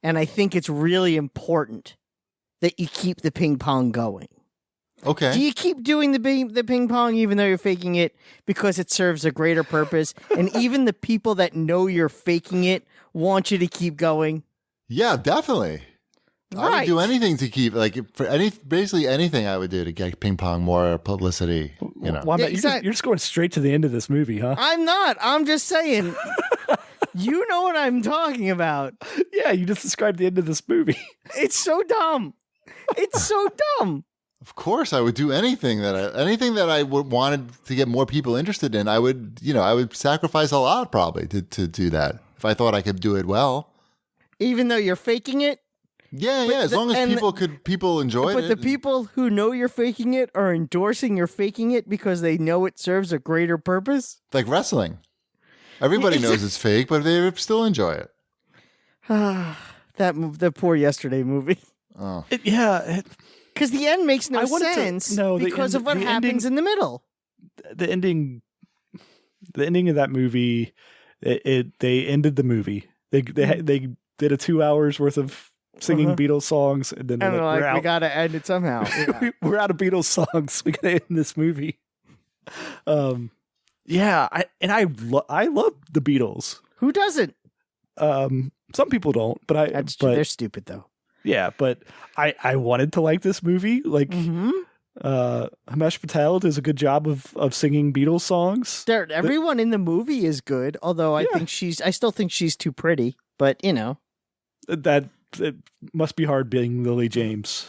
And I think it's really important that you keep the ping pong going. Okay. Do you keep doing the ping pong even though you're faking it because it serves a greater purpose? And even the people that know you're faking it want you to keep going? Yeah, definitely. I would Right. do anything to keep, basically anything I would do to get ping pong more publicity. Wombat, Yeah, you're just going straight to the end of this movie, huh? I'm not. I'm just saying. You know what I'm talking about. Yeah, you just described the end of this movie. It's so dumb. It's so dumb. Of course, I would do anything that I would wanted to get more people interested in. I would sacrifice a lot probably to do that if I thought I could do it well. Even though you're faking it. Yeah. As long as people enjoy it. But the people who know you're faking it are endorsing you're faking it because they know it serves a greater purpose. Like wrestling, everybody knows it's fake, but they still enjoy it. The poor Yesterday movie. Oh, Because the end makes no sense because of what happens in the middle. The ending of that movie, they ended the movie. They did a 2 hours worth of singing Beatles songs, and then And we're out. we got to end it somehow. Yeah. We're out of Beatles songs. We gotta end this movie. I love the Beatles. Who doesn't? Some people don't, but That's true. They're stupid though. Yeah, but I wanted to like this movie. Like Himesh Patel does a good job of singing Beatles songs. Everyone in the movie is good, although I still think she's too pretty. But That it must be hard being Lily James.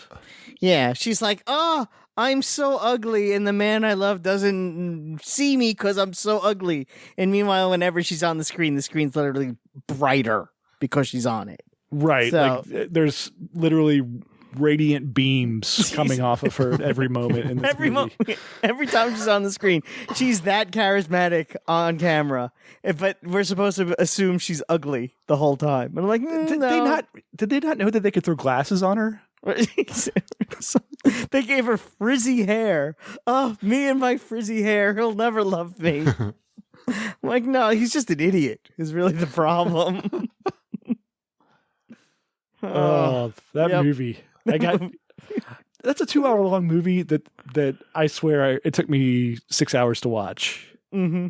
Yeah, she's like, oh, I'm so ugly, and the man I love doesn't see me because I'm so ugly. And meanwhile, whenever she's on the screen's literally brighter because she's on it. Right. So, like there's literally radiant beams coming off of her at every moment in this movie. Every time she's on the screen, she's that charismatic on camera. But we're supposed to assume she's ugly the whole time. And I'm like, Did they not know that they could throw glasses on her? They gave her frizzy hair. Oh, me and my frizzy hair. He'll never love me. I'm like, no, he's just an idiot is really the problem. That movie. That's a 2 hour long movie that I swear it took me 6 hours to watch. Mm-hmm.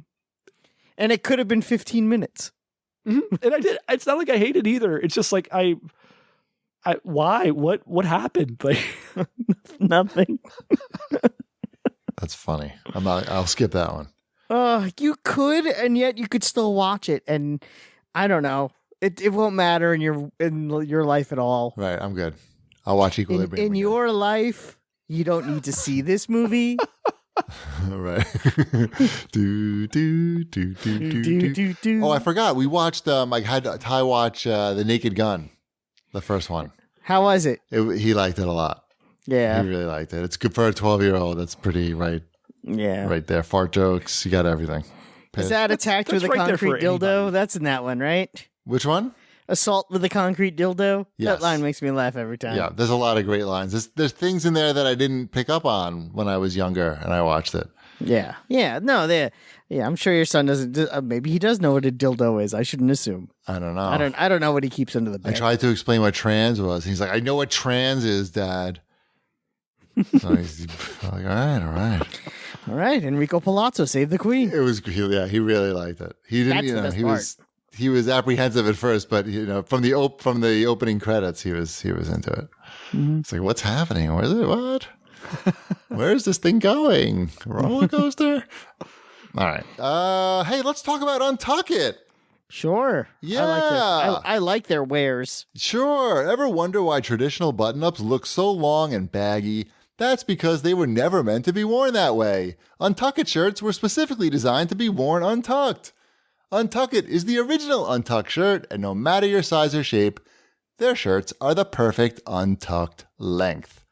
And it could have been 15 minutes. Mm-hmm. And I did. It's not like I hate it either. It's just like why? What happened? Like nothing. that's funny. I'll skip that one. You could, and yet you could still watch it, and I don't know. It won't matter in your life at all. Right, I'm good. I'll watch Equilibrium. In your life, you don't need to see this movie. Right. Oh, I forgot. We watched. I had Ty watch The Naked Gun, the first one. How was it? He liked it a lot. Yeah, he really liked it. It's good for a 12-year-old. That's pretty right. Yeah, right there. Fart jokes. You got everything. Is that attacked with a right concrete dildo? anybody. That's in that one, right? Which one? Assault with a concrete dildo. Yes. That line makes me laugh every time. Yeah, there's a lot of great lines. There's things in there that I didn't pick up on when I was younger and I watched it. Yeah. No, I'm sure your son doesn't. Maybe he does know what a dildo is. I shouldn't assume. I don't know. I don't know what he keeps under the I bed. tried to explain what trans was. He's like, I know what trans is, Dad. So he's like, all right. All right, Enrico Palazzo, save the queen. It was, he really liked it. He didn't, That's the best part. he was apprehensive at first, but from the opening credits, he was into it. Mm-hmm. It's like, what's happening? Where is it? What? Where is this thing going? Roller coaster? All right. Hey, let's talk about Untuck It. Sure. Yeah. I like their wares. Sure. Ever wonder why traditional button-ups look so long and baggy? That's because they were never meant to be worn that way. Untuck It shirts were specifically designed to be worn untucked. Untuck It is the original untucked shirt, and no matter your size or shape, their shirts are the perfect untucked length.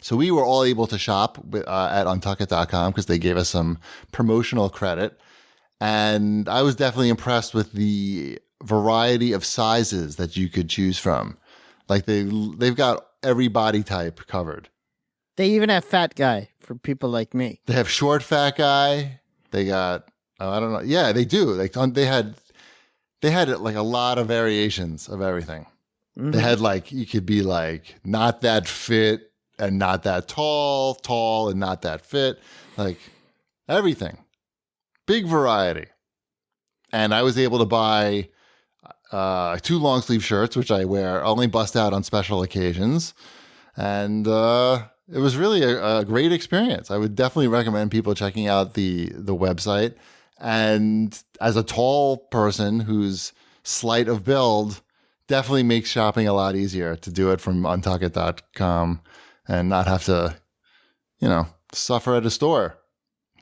So we were all able to shop at untuckit.com because they gave us some promotional credit. And I was definitely impressed with the variety of sizes that you could choose from. Like they've got every body type covered. They even have fat guy for people like me. They have short fat guy. They got I don't know. Yeah, they do. Like they had like a lot of variations of everything. Mm-hmm. They had like you could be like not that fit and not that tall and not that fit. Like everything. Big variety. And I was able to buy 2 long sleeve shirts, which I wear only bust out on special occasions. And it was really a great experience. I would definitely recommend people checking out the website. And as a tall person who's slight of build, definitely makes shopping a lot easier to do it from untuckit.com and not have to, suffer at a store.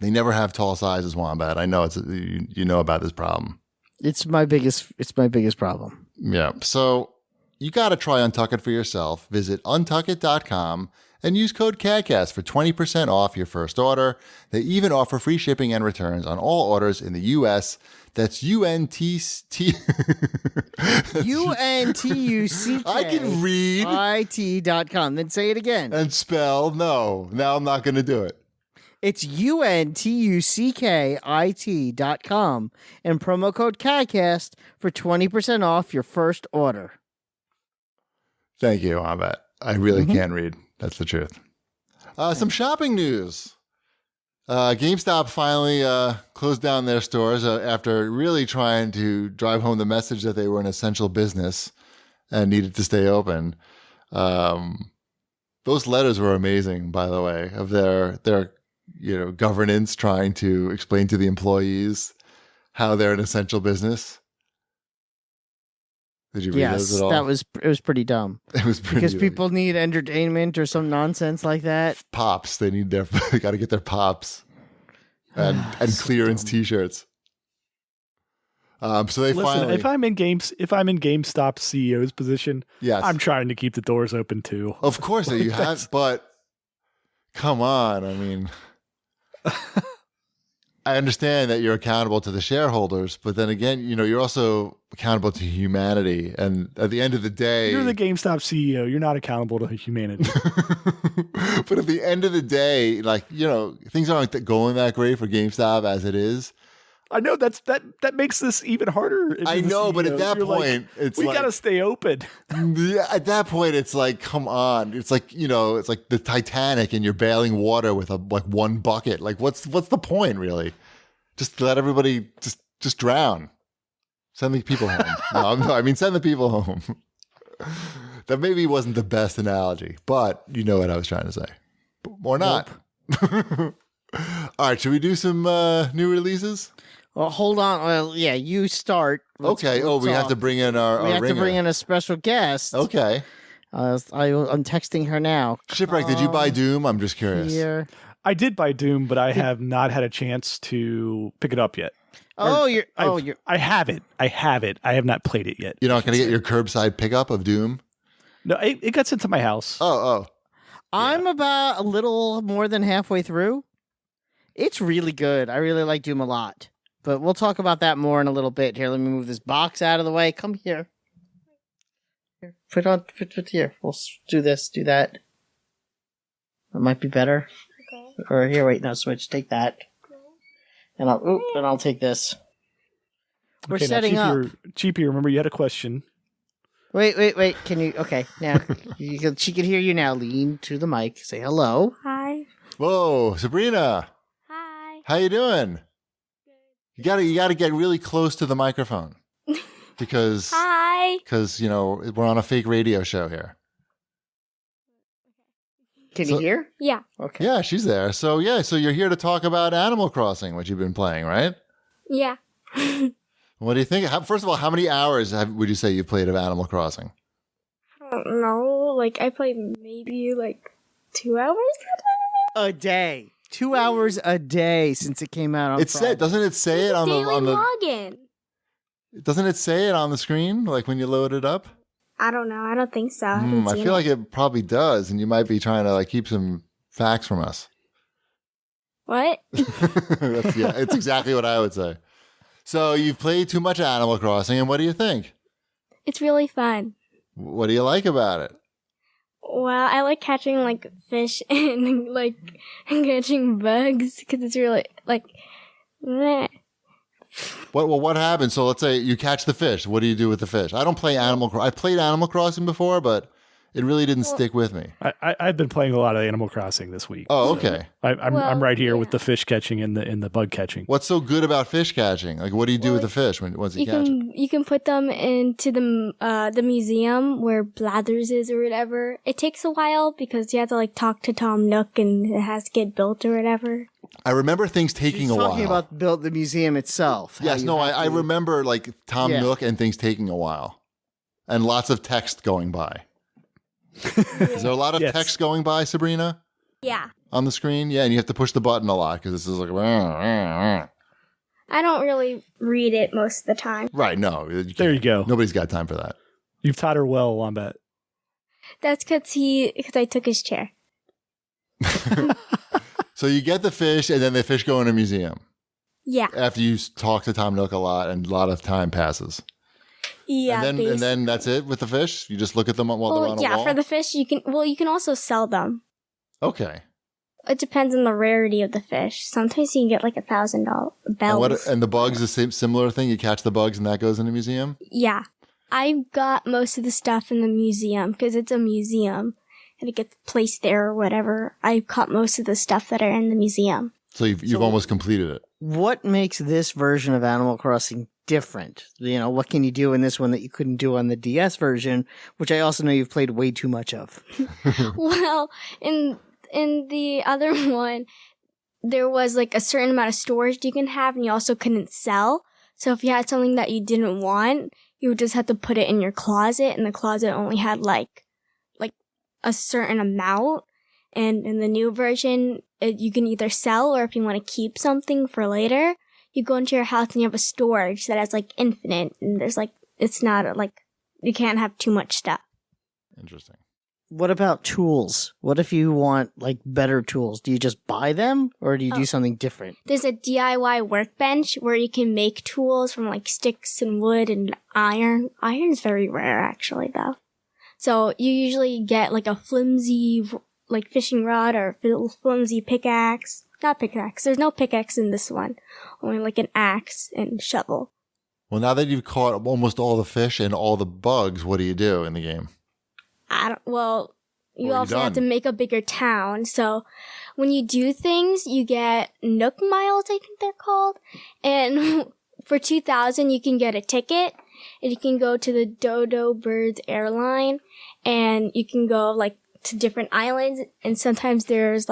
They never have tall sizes, Wombat. I know you know about this problem. It's my biggest problem. Yeah. So you got to try Untuck It for yourself. Visit untuckit.com and use code CAGcast for 20% off your first order. They even offer free shipping and returns on all orders in the U.S. That's UNTC. UNTUCK. I can read. IT.com. Then say it again. And spell. No. Now I'm not going to do it. It's UNTUCKIT.com and promo code CAGcast for 20% off your first order. Thank you, Wombat. I really can read. That's the truth. Some shopping news. GameStop finally closed down their stores after really trying to drive home the message that they were an essential business and needed to stay open. Those letters were amazing, by the way, of their governance trying to explain to the employees how they're an essential business. Did you read those at all? It was pretty dumb. It was pretty because people need entertainment or some nonsense like that. Pops. They got to get their pops and clearance T-shirts. So they finally. If I'm in GameStop's CEO's position, yes, I'm trying to keep the doors open too. Of course, you have, but come on. I mean, I understand that you're accountable to the shareholders, but then again, you're also accountable to humanity. And at the end of the day, you're the GameStop CEO. You're not accountable to humanity. But at the end of the day, things aren't going that great for GameStop as it is. I know that makes this even harder. I know, but at that point, we gotta stay open. Yeah, at that point, it's like, come on. It's like it's like the Titanic, and you're bailing water with one bucket. Like, what's the point, really? Just let everybody just drown. Send the people home. No, I mean send the people home. That maybe wasn't the best analogy, but you know what I was trying to say, or not. Nope. All right, should we do some new releases? Well, hold on. Well, yeah, you start. Okay. We have to bring in our We have ringer. to bring in a special guest. Okay. I'm texting her now. Shipwreck, did you buy Doom? I'm just curious. Here. I did buy Doom, but I have not had a chance to pick it up yet. I have it. I have not played it yet. You're not going to get your curbside pickup of Doom? No, it got sent to my house. Oh. I'm about a little more than halfway through. It's really good. I really like Doom a lot. But we'll talk about that more in a little bit. Here, let me move this box out of the way. Come here. Here, put here. We'll do this, do that. That might be better. Okay. Or here, wait, no, switch. Take that. And I'll take this. We're Okay, now, setting up. Cheapy, remember you had a question. Wait. Can you? Okay, now she can hear you now. Lean to the mic. Say hello. Hi. Whoa, Sabrina, Hi. how you doing? You gotta get really close to the microphone because Hi. we're on a fake radio show here. Can you hear? Yeah. Okay. Yeah, she's there. So you're here to talk about Animal Crossing, what you've been playing, right? Yeah. What do you think? First of all, how many hours would you say you've played of Animal Crossing? I don't know. Like, I played maybe 2 hours A day. 2 hours a day since it came out on Friday. Doesn't it say it on daily the login. Doesn't it say it on the screen like when you load it up? I don't know. I don't think so. I haven't I seen feel it. like it probably does, and you might be trying to keep some facts from us. What? It's exactly what I would say. So you've played too much Animal Crossing, and what do you think? It's really fun. What do you like about it? Well, I like catching fish and catching bugs because it's really meh. What happens? So let's say you catch the fish. What do you do with the fish? I don't play I've played Animal Crossing before, but it really didn't stick with me. I've been playing a lot of Animal Crossing this week. Oh, okay. I'm right here with yeah. the fish catching and the bug catching. What's so good about fish catching? What do you do with the fish once you catch it? You can put them into the museum where Blathers is or whatever. It takes a while because you have to talk to Tom Nook and it has to get built or whatever. I remember things taking He's a while. talking about build the museum itself. Yes, no, I remember Tom Yeah. Nook and things taking a while, and lots of text going by. Is there a lot of Yes. text going by, Sabrina, Yeah. on the screen? Yeah, and you have to push the button a lot because this is I don't really read it most of the time. right. No, There you go. Nobody's got time for that. You've taught her well, Wombat. That's because I took his chair. So you get the fish, and then the fish go in a museum Yeah. after you talk to Tom Nook a lot, and a lot of time passes. Yeah. and then that's it with the fish. You just look at them while they're on a wall. For the fish, you can also sell them. Okay. It depends on the rarity of the fish. Sometimes you can get $1,000 bells. And the bugs, the same similar thing. You catch the bugs, and that goes in a museum. Yeah. I got most of the stuff in the museum because it's a museum and it gets placed there or whatever. I caught most of the stuff that are in the museum. So you've almost completed it. What makes this version of Animal Crossing different? What can you do in this one that you couldn't do on the DS version, which I also know you've played way too much of? Well, in the other one, there was a certain amount of storage you can have and you also couldn't sell. So if you had something that you didn't want, you would just have to put it in your closet, and the closet only had a certain amount. And in the new version, you can either sell, or if you want to keep something for later, you go into your house and you have a storage that has infinite, and there's it's not you can't have too much stuff. Interesting. What about tools? What if you want better tools? Do you just buy them, or do you do something different? There's a DIY workbench where you can make tools from sticks and wood and iron. Iron's very rare actually though. So you usually get a flimsy fishing rod or flimsy pickaxe. Not pickaxe. There's no pickaxe in this one. Only an axe and shovel. Well, now that you've caught almost all the fish and all the bugs, what do you do in the game? You you also have to done? make a bigger town. So when you do things, you get Nook Miles, I think they're called. And for 2,000, you can get a ticket. And you can go to the Dodo Birds airline. And you can go to different islands. And sometimes there's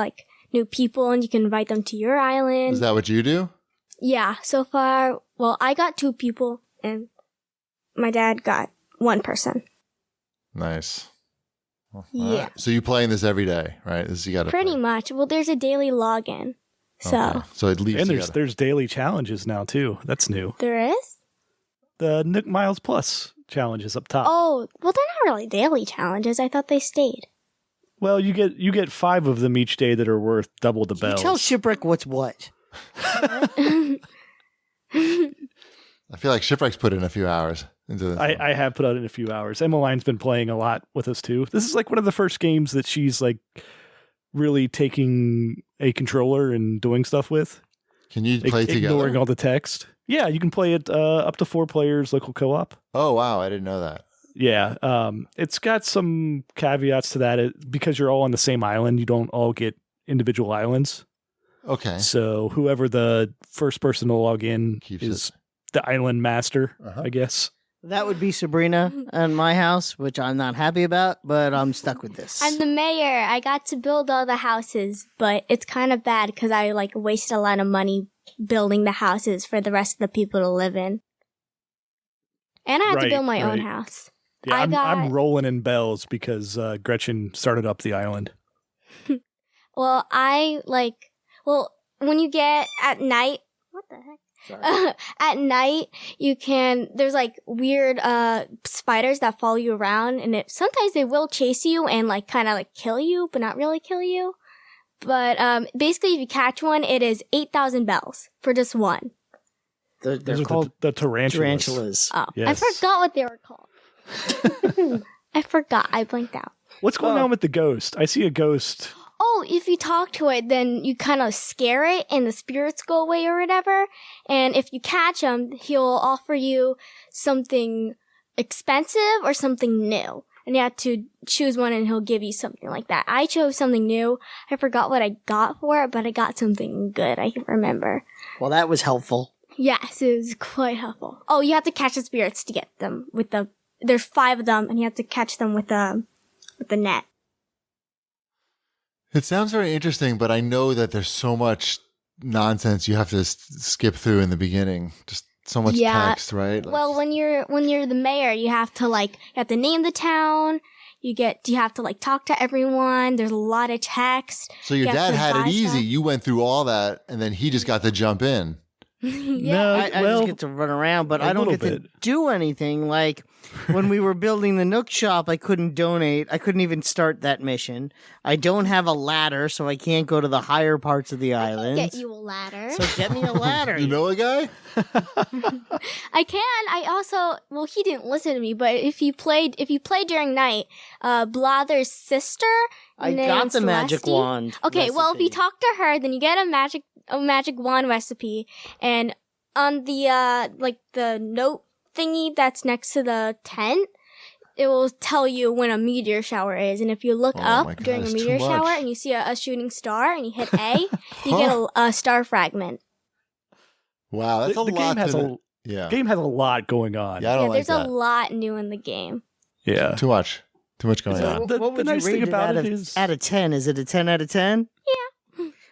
new people and you can invite them to your island. Is that what you do? Yeah, so far, I got 2 people and my dad got 1 person. Nice. All Yeah. right. So you're playing this every day, right? You got Pretty much. Well, there's a daily login. So Okay. So at least And you gotta- there's daily challenges now too. That's new. there is? The Nook Miles Plus challenges up top. Oh, well, they're not really daily challenges. I thought they stayed. Well, you get 5 of them each day that are worth double the Can you bells. tell Shipwreck what's what? I feel like Shipwreck's put in a few hours. into this? I have put out in a few hours. Emmeline's been playing a lot with us too. This is like one of the first games that she's like really taking a controller and doing stuff with. Can you play together? Ignoring all the text. Yeah, you can play it up to 4 players, local co-op. Oh, wow. I didn't know that. Yeah, it's got some caveats to that. Because you're all on the same island, you don't all get individual islands. Okay. So whoever the first person to log in is the island master, I guess. That would be Sabrina in my house, which I'm not happy about, but I'm stuck with this. I'm the mayor. I got to build all the houses, but it's kind of bad because I like wasted a lot of money building the houses for the rest of the people to live in. And I had to build my own house. Yeah, I'm rolling in bells because Gretchen started up the island. Well, when you get at night, what the heck? At night, there's like weird spiders that follow you around, and sometimes they will chase you and like kind of like kill you, but not really kill you. But basically, if you catch one, it is 8,000 bells for just one. They're called the tarantulas. Oh, yes. I forgot what they were called. I forgot. I blanked out. What's going on with the ghost? I see a ghost. Oh, if you talk to it, then you kind of scare it and the spirits go away or whatever. And if you catch him, he'll offer you something expensive or something new. And you have to choose one and he'll give you something like that. I chose something new. I forgot what I got for it, but I got something good. I can remember. Well, that was helpful. Yes, it was quite helpful. Oh, you have to catch the spirits to get them there's 5 of them and you have to catch them with the net. It sounds very interesting, but I know that there's so much nonsense you have to skip through in the beginning. Just so much text, right? Well, when you're the mayor, you have to name the town. You have to talk to everyone. There's a lot of text. So your dad had it easy. You went through all that, and then he just got to jump in. No, I just get to run around, but I don't get to do anything. Like when we were building the Nook shop, I couldn't donate. I couldn't even start that mission. I don't have a ladder, so I can't go to the higher parts of the island. Get you a ladder. So get me a ladder. You know a guy? I can. I also, he didn't listen to me, but if you played during night, Blather's sister, I got the magic wand. Okay, well, if you talk to her, then you get a magic wand recipe, and on the the note thingy that's next to the tent, it will tell you when a meteor shower is. And if you look up during a meteor shower and you see a shooting star and you hit A, you get a star fragment. Wow, that's a lot. The game has a lot going on. Yeah, I don't there's a lot new in the game. Yeah, too much going on. What would nice you rate thing about it is out of 10? Is it a 10 out of 10? Yeah.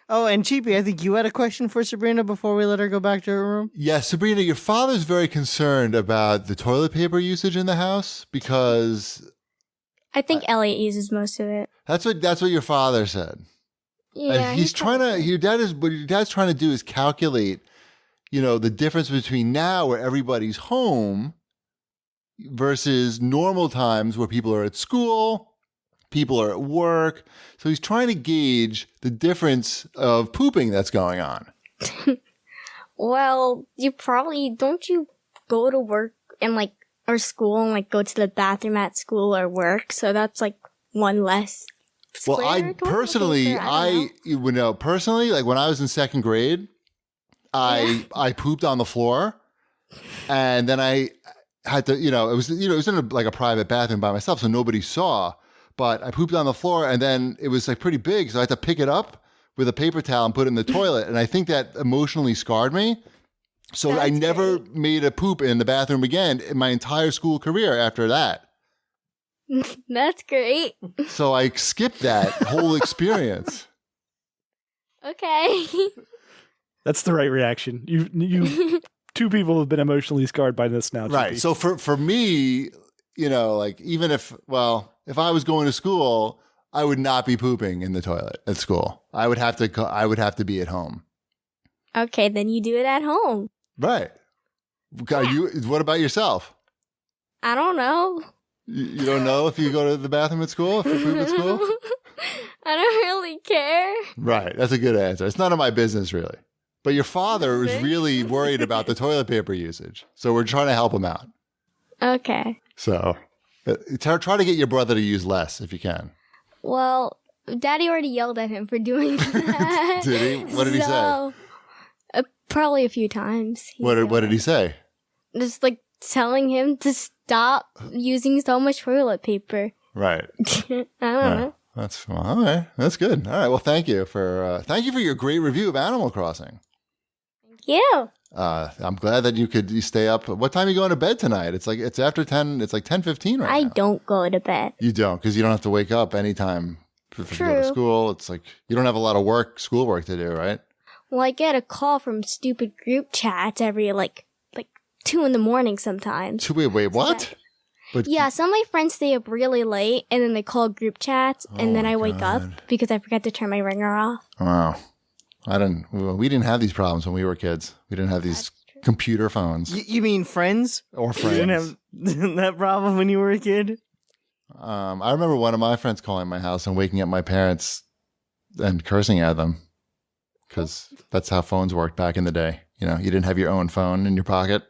Oh, and Cheapy, I think you had a question for Sabrina before we let her go back to her room. Yeah, Sabrina, your father's very concerned about the toilet paper usage in the house because I think Elliot uses most of it. That's what your father said. Yeah, and he's trying to. What your dad's trying to do is calculate, the difference between now where everybody's home versus normal times where people are at school, people are at work. So he's trying to gauge the difference of pooping that's going on. Well, don't you go to work and or school and go to the bathroom at school or work? So that's one less. Well, I personally, when I was in second grade, I pooped on the floor, and then I had to, it was in a private bathroom by myself, so nobody saw. But I pooped on the floor, and then it was pretty big, so I had to pick it up with a paper towel and put it in the toilet, and I think that emotionally scarred me. So I never made a poop in the bathroom again in my entire school career after that. That's great. So I skipped that whole experience. Okay. That's the right reaction. You two people have been emotionally scarred by this now. Right. So for me, even if I was going to school, I would not be pooping in the toilet at school. I would have to be at home. Okay, then you do it at home. Right. What about yourself? I don't know. You don't know if you go to the bathroom at school, if you poop at school? I don't really care. Right. That's a good answer. It's none of my business, really. But your father was really worried about the toilet paper usage. So we're trying to help him out. Okay. So try to get your brother to use less if you can. Well, Daddy already yelled at him for doing that. Did he? What did he say? Probably a few times. What did he say? Just like telling him to stop using so much toilet paper. Right. I don't know. That's all right. That's good. All right. Well, thank you for your great review of Animal Crossing. Thank you. I'm glad that you stay up. What time are you going to bed tonight? It's after 10. It's like 10:15 right I now. don't go to bed. You don't, because you don't have to wake up anytime for you go to True. school. It's like you don't have a lot of schoolwork to do, right? Well, I get a call from stupid group chats every like 2 a.m. sometimes. Wait, what? But Yeah, some of my friends stay up really late and then they call group chats and then my I wake up God. because I forgot to turn my ringer off. Wow. We didn't have these problems when we were kids. We didn't have these computer phones You mean friends? or You didn't friends. have that problem when you were a kid? I remember one of my friends calling my house and waking up my parents and cursing at them because that's how phones worked back in the day. You know, you didn't have your own phone in your pocket.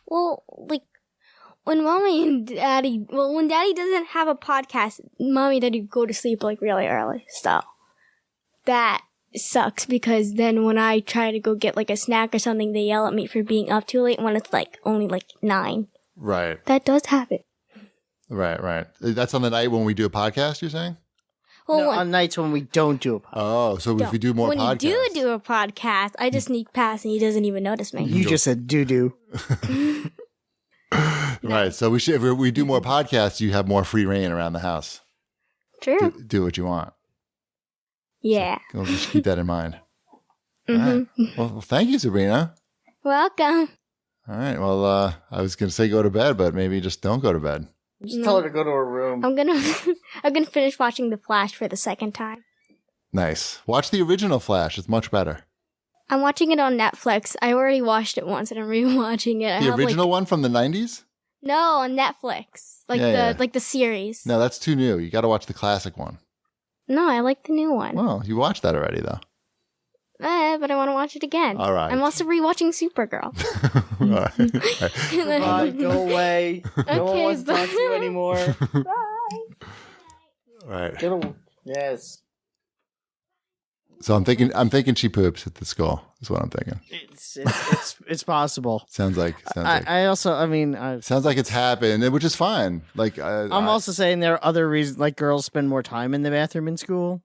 Well, like when when Daddy doesn't have a podcast, Mommy and Daddy go to sleep like really early. So that sucks because then when I try to go get like a snack or something, they yell at me for being up too late when it's like only like 9. Right. That does happen. Right. That's on the night when we do a podcast, you're saying? Well, No, when, on nights when we don't do a podcast. Oh, so if we do more when podcasts. you do a podcast, I just sneak past and he doesn't even notice me. You just said doo-doo. Right. So if we do more podcasts, you have more free reign around the house. True. Do what you want. Yeah. We'll just keep that in mind. Mm-hmm. All right. Well, thank you, Sabrina. Welcome. All right. Well, I was going to say go to bed, but maybe just don't go to bed. Just tell her to go to her room. I'm gonna finish watching The Flash for the second time. Nice. Watch the original Flash. It's much better. I'm watching it on Netflix. I already watched it once and I'm rewatching it. I The have, original one from the 90s? No, on Netflix. Yeah. The series. No, that's too new. You got to watch the classic one. No, I like the new one. Well, you watched that already, though. But I want to watch it again. All right. I'm also rewatching Supergirl. All right. Bye, go away. No one Okay, wants to talk to you bye. anymore. All right. Yes. So I'm thinking she poops at the school. Is what I'm thinking. It's possible. Sounds like Sounds like it's happened, which is fine. Like I'm also saying there are other reasons, like girls spend more time in the bathroom in school.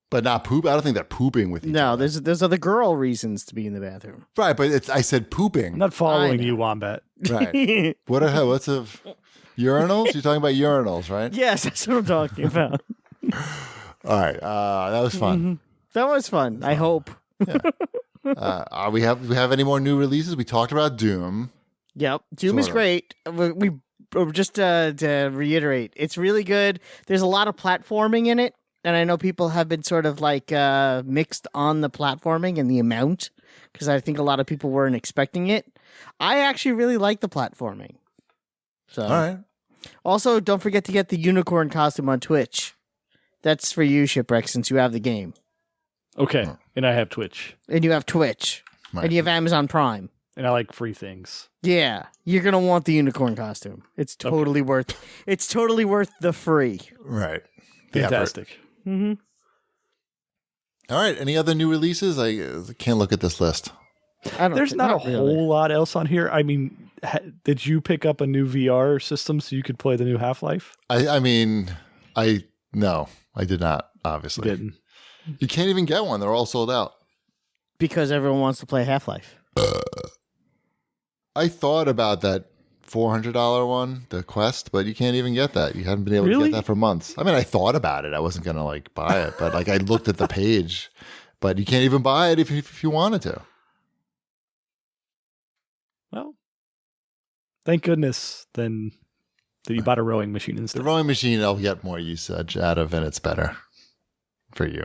but not poop. I don't think they're pooping with each No, other. there's other girl reasons to be in the bathroom. Right, but I said pooping. I'm not following I know. you, Wombat. Right. What's a urinals? You're talking about urinals, right? Yes, that's what I'm talking about. All right. That was fun. That was fun. I hope. We have any more new releases? We talked about Doom. Yep, Doom is Sort of. great. We just to reiterate, it's really good. There's a lot of platforming in it, and I know people have been sort of like mixed on the platforming and the amount because I think a lot of people weren't expecting it. I actually really like the platforming. So, All right. Also, don't forget to get the unicorn costume on Twitch. That's for you, Shipwreck, since you have the game Okay, and I have Twitch, and you have Twitch Right. and you have Amazon Prime. and I like free things. Yeah, you're gonna want the unicorn costume. It's totally worth. It's totally worth the free. Right. The effort. Fantastic. Mm-hmm. All right. Any other new releases? I can't look at this list. There's not a really. whole lot else on here. I mean, did you pick up a new VR system so you could play the new Half-Life? No, I did not. Obviously, Didn't. you can't even get one. They're all sold out. Because everyone wants to play Half-Life. I thought about that $400 one, the Quest, but you can't even get that. You haven't been able to Really? get that for months. I mean, I thought about it. I wasn't gonna buy it, but I looked at the page, but you can't even buy it if you wanted to. Well, thank goodness then that you bought a rowing machine instead. The rowing machine, I'll get more usage out of, and it's better for you.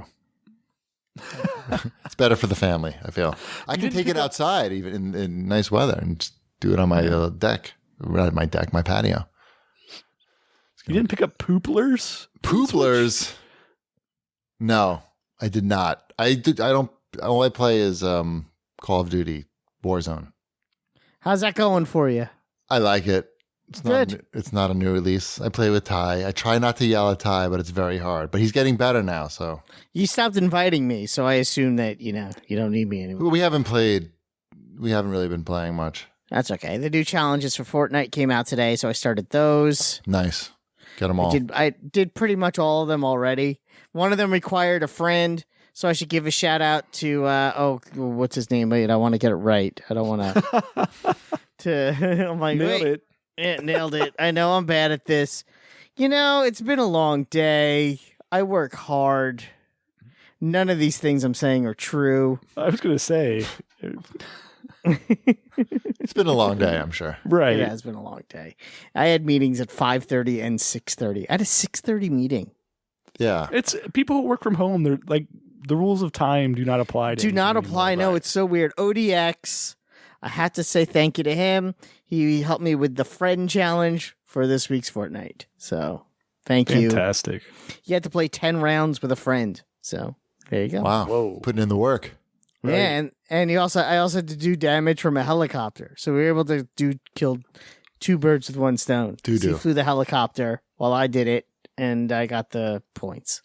It's better for the family, I feel. I can take it outside even in nice weather and just do it on my deck. Not my deck, my patio. You didn't pick up Pooplers? Pooplers? No, I did not. I don't. All I play is Call of Duty Warzone. How's that going for you? I like it. It's not a new release. I play with Ty. I try not to yell at Ty, but it's very hard. But he's getting better now, so. You stopped inviting me, so I assume that, you don't need me anymore. We haven't really been playing much. That's okay. The new challenges for Fortnite came out today, so I started those. Nice. Get them all. I did pretty much all of them already. One of them required a friend, so I should give a shout out to, what's his name? Wait, I want to get it right. I don't want to. I'm like, Nailed it. Yeah, nailed it. I know I'm bad at this. It's been a long day. I work hard. None of these things I'm saying are true. I was going to say. It's been a long day, I'm sure. Right. It has been a long day. I had meetings at 5:30 and 6:30. I had a 6:30 meeting. Yeah. It's people who work from home. They're like the rules of time do not apply. To Do not anything apply. anymore. No, it's so weird. ODX. I had to say thank you to him. He helped me with the friend challenge for this week's Fortnite. So thank you. Fantastic. You had to play 10 rounds with a friend. So there you go. Wow. Whoa. Putting in the work. Yeah, and I also had to do damage from a helicopter. So we were able to kill 2 birds with 1 stone. Do. He flew the helicopter while I did it, and I got the points.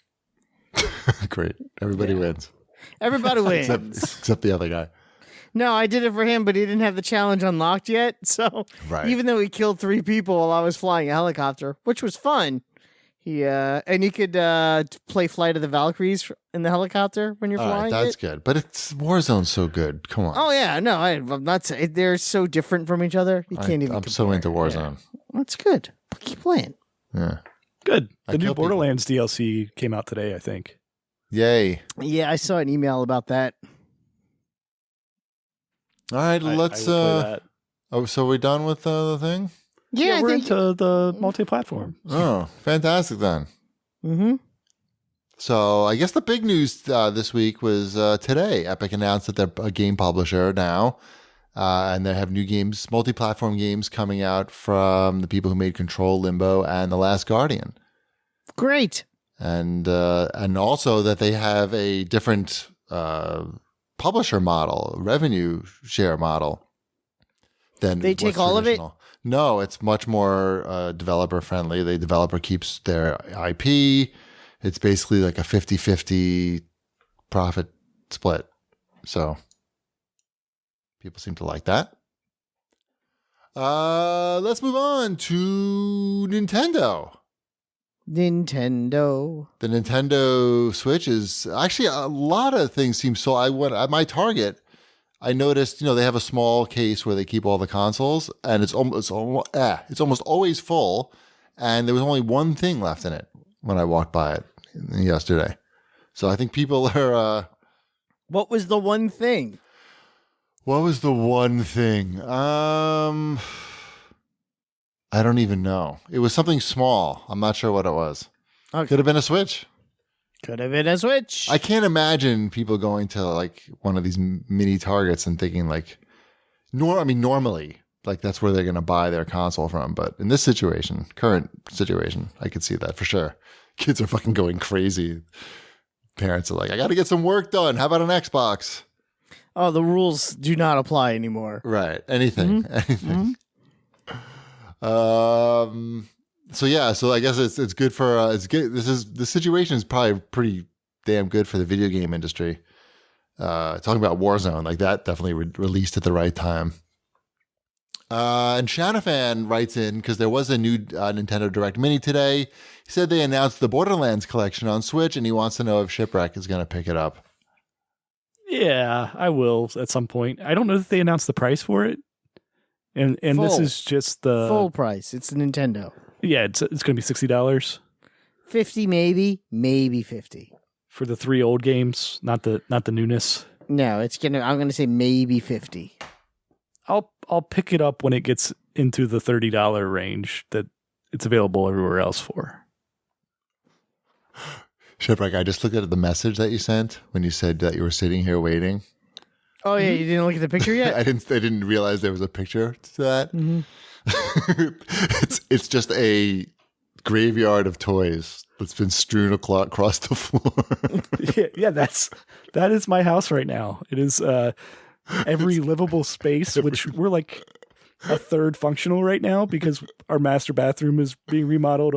Great. Everybody wins. Everybody wins. Except the other guy. No, I did it for him, but he didn't have the challenge unlocked yet. So even though he killed 3 people while I was flying a helicopter, which was fun, and you could play Flight of the Valkyries in the helicopter when you're flying. That's good. But Warzone's so good. Come on. Oh yeah, no, I'm not saying they're so different from each other. You can't even. I'm so into Warzone. Yeah. That's good. Keep playing. Yeah. Good. I The new kill people. Borderlands DLC came out today, I think. Yay. Yeah, I saw an email about that. All right, I let's. will play that. Oh, so we're done with the thing? Yeah, we're I think. into the multi-platform. Oh, fantastic then. Mm-hmm. So I guess the big news this week was today. Epic announced that they're a game publisher now, and they have new games, multi-platform games coming out from the people who made Control, Limbo, and The Last Guardian. Great. And also that they have a different publisher model, revenue share model. Than They take what's all of it? traditional. No, it's much more developer friendly. The developer keeps their IP. It's basically like a 50-50 profit split. So people seem to like that. Let's move on to Nintendo. Nintendo. The Nintendo Switch is actually a lot of things seem so. I went at my Target. I noticed, they have a small case where they keep all the consoles, and it's almost always full. And there was only one thing left in it when I walked by it yesterday. So I think people are. What was the one thing? What was the one thing? I don't even know. It was something small. I'm not sure what it was. Okay. Could have been a Switch. Could have been a Switch. I can't imagine people going to like one of these mini Targets and thinking like, normally like that's where they're going to buy their console from. But in this situation, current situation, I could see that for sure. Kids are fucking going crazy. Parents are like, I got to get some work done. How about an Xbox? Oh, the rules do not apply anymore. Right. Anything. Anything. So yeah, so I guess it's good for it's good. The situation is probably pretty damn good for the video game industry. Talking about Warzone, like that definitely released at the right time. And Shanafan writes in because there was a new Nintendo Direct Mini today. He said they announced the Borderlands collection on Switch, and he wants to know if Shipwreck is going to pick it up. Yeah, I will at some point. I don't know if they announced the price for it. And this Full. is just the Full price. It's the Nintendo. Yeah, it's going to be $60 $50 maybe 50. for the 3 old games, not the newness. No, I'm gonna say maybe 50. I'll pick it up when it gets into the $30 range that it's available everywhere else for. Shipwreck, I just looked at the message that you sent when you said that you were sitting here waiting. Oh yeah, you didn't look at the picture yet? I didn't realize there was a picture to that. Mm-hmm. It's just a graveyard of toys that's been strewn across the floor. yeah, that is my house right now. It is every livable space, which we're like a third functional right now because our master bathroom is being remodeled.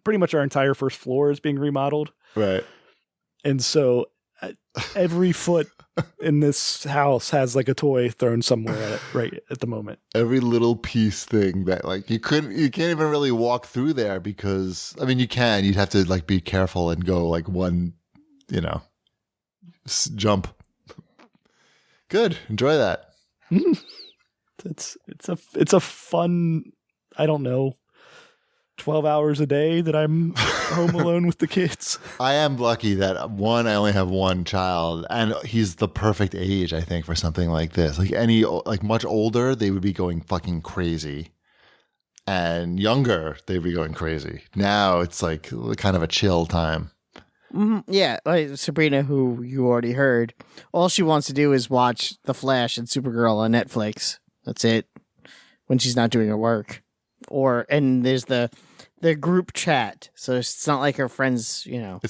Pretty much our entire first floor is being remodeled. Right. And so every foot in this house has like a toy thrown somewhere at it right at the moment. Every little piece thing that like you can't even really walk through there because I mean you'd have to like be careful and go like one, jump. Good. Enjoy that. It's a fun, I don't know, 12 hours a day that I'm home alone with the kids. I am lucky that I only have one child and he's the perfect age, I think, for something like this. Like much older, they would be going fucking crazy. And younger, they'd be going crazy. Now it's like kind of a chill time. Yeah, like Sabrina, who you already heard, all she wants to do is watch The Flash and Supergirl on Netflix. That's it. When she's not doing her work. And there's the group chat, so it's not like her friends,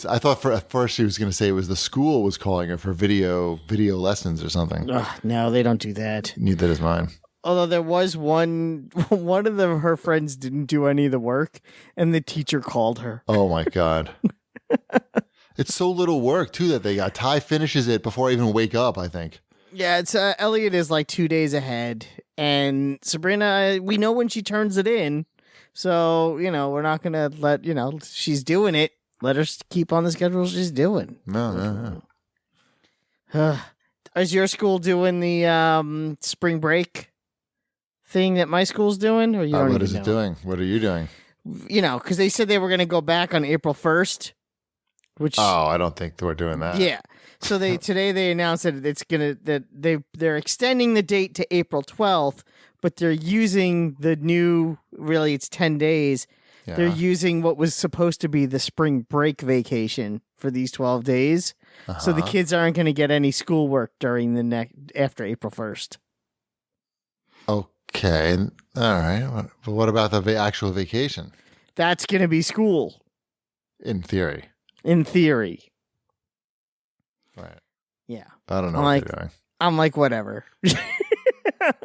I thought at first she was going to say it was the school was calling her for video lessons or something. Ugh, no, they don't do that. Neither does mine. Although there was one of her friends didn't do any of the work, and the teacher called her. Oh my God. It's so little work too that they got. Ty finishes it before I even wake up, I think. Yeah, it's Elliot is like 2 days ahead, and Sabrina, we know when she turns it in, so we're not gonna let she's doing it. Let her keep on the schedule she's doing. No. Is your school doing the spring break thing that my school's doing, or you don't what even is it know? doing? What are you doing? Because they said they were gonna go back on April 1st. Which I don't think we're doing that. Yeah. So today they announced that they're extending the date to April 12th, but they're using the new, really it's 10 days. Yeah. They're using what was supposed to be the spring break vacation for these 12 days. So the kids aren't going to get any schoolwork during after April 1st. Okay. All right. But what about the actual vacation? That's going to be school. In theory. In theory. Right. Yeah. I don't know what they're doing. I'm like, whatever.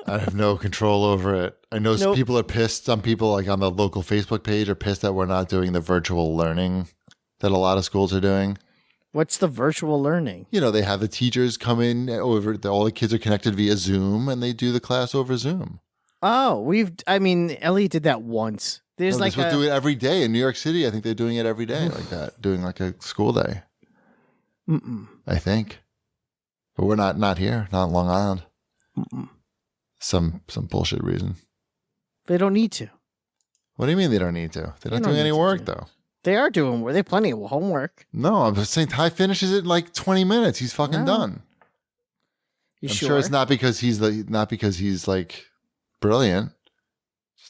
I have no control over it. I know people are pissed. Some people like on the local Facebook page are pissed that we're not doing the virtual learning that a lot of schools are doing. What's the virtual learning? They have the teachers come in over, all the kids are connected via Zoom and they do the class over Zoom. Oh, Elliot did that once. There's They're supposed to do it every day in New York City. I think they're doing it every day like that, doing like a school day. I think, but we're not here, not Long Island. Some bullshit reason. They don't need to. What do you mean they don't need to? They're not doing any work though. They are doing work. They have plenty of homework. No, I'm just saying Ty finishes it in like 20 minutes. He's fucking done. I'm sure it's not because he's like brilliant.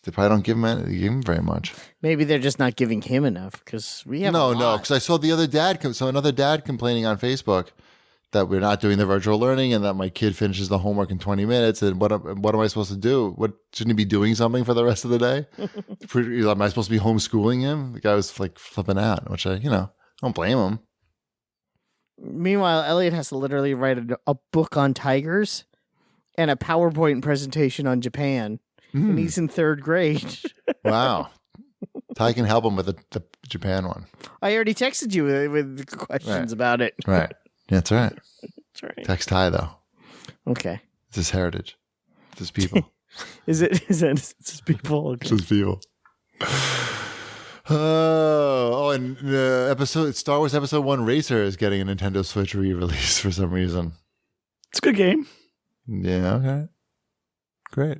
They probably don't give him very much. Maybe they're just not giving him enough because we have no, because I saw the other dad, another dad complaining on Facebook that we're not doing the virtual learning and that my kid finishes the homework in 20 minutes. And what am I supposed to do? Shouldn't he be doing something for the rest of the day? Am I supposed to be homeschooling him? The guy was like flipping out, which I don't blame him. Meanwhile, Elliot has to literally write a book on tigers and a PowerPoint presentation on Japan. And he's in 3rd grade. Wow. Ty can help him with the Japan one. I already texted you with questions about it. Right. Yeah, that's right. That's right. Text Ty, though. Okay. It's his heritage. It's his people. Is it it's his people? Okay. It's his people. And Star Wars Episode 1 Racer is getting a Nintendo Switch re-release for some reason. It's a good game. Yeah, okay. Great.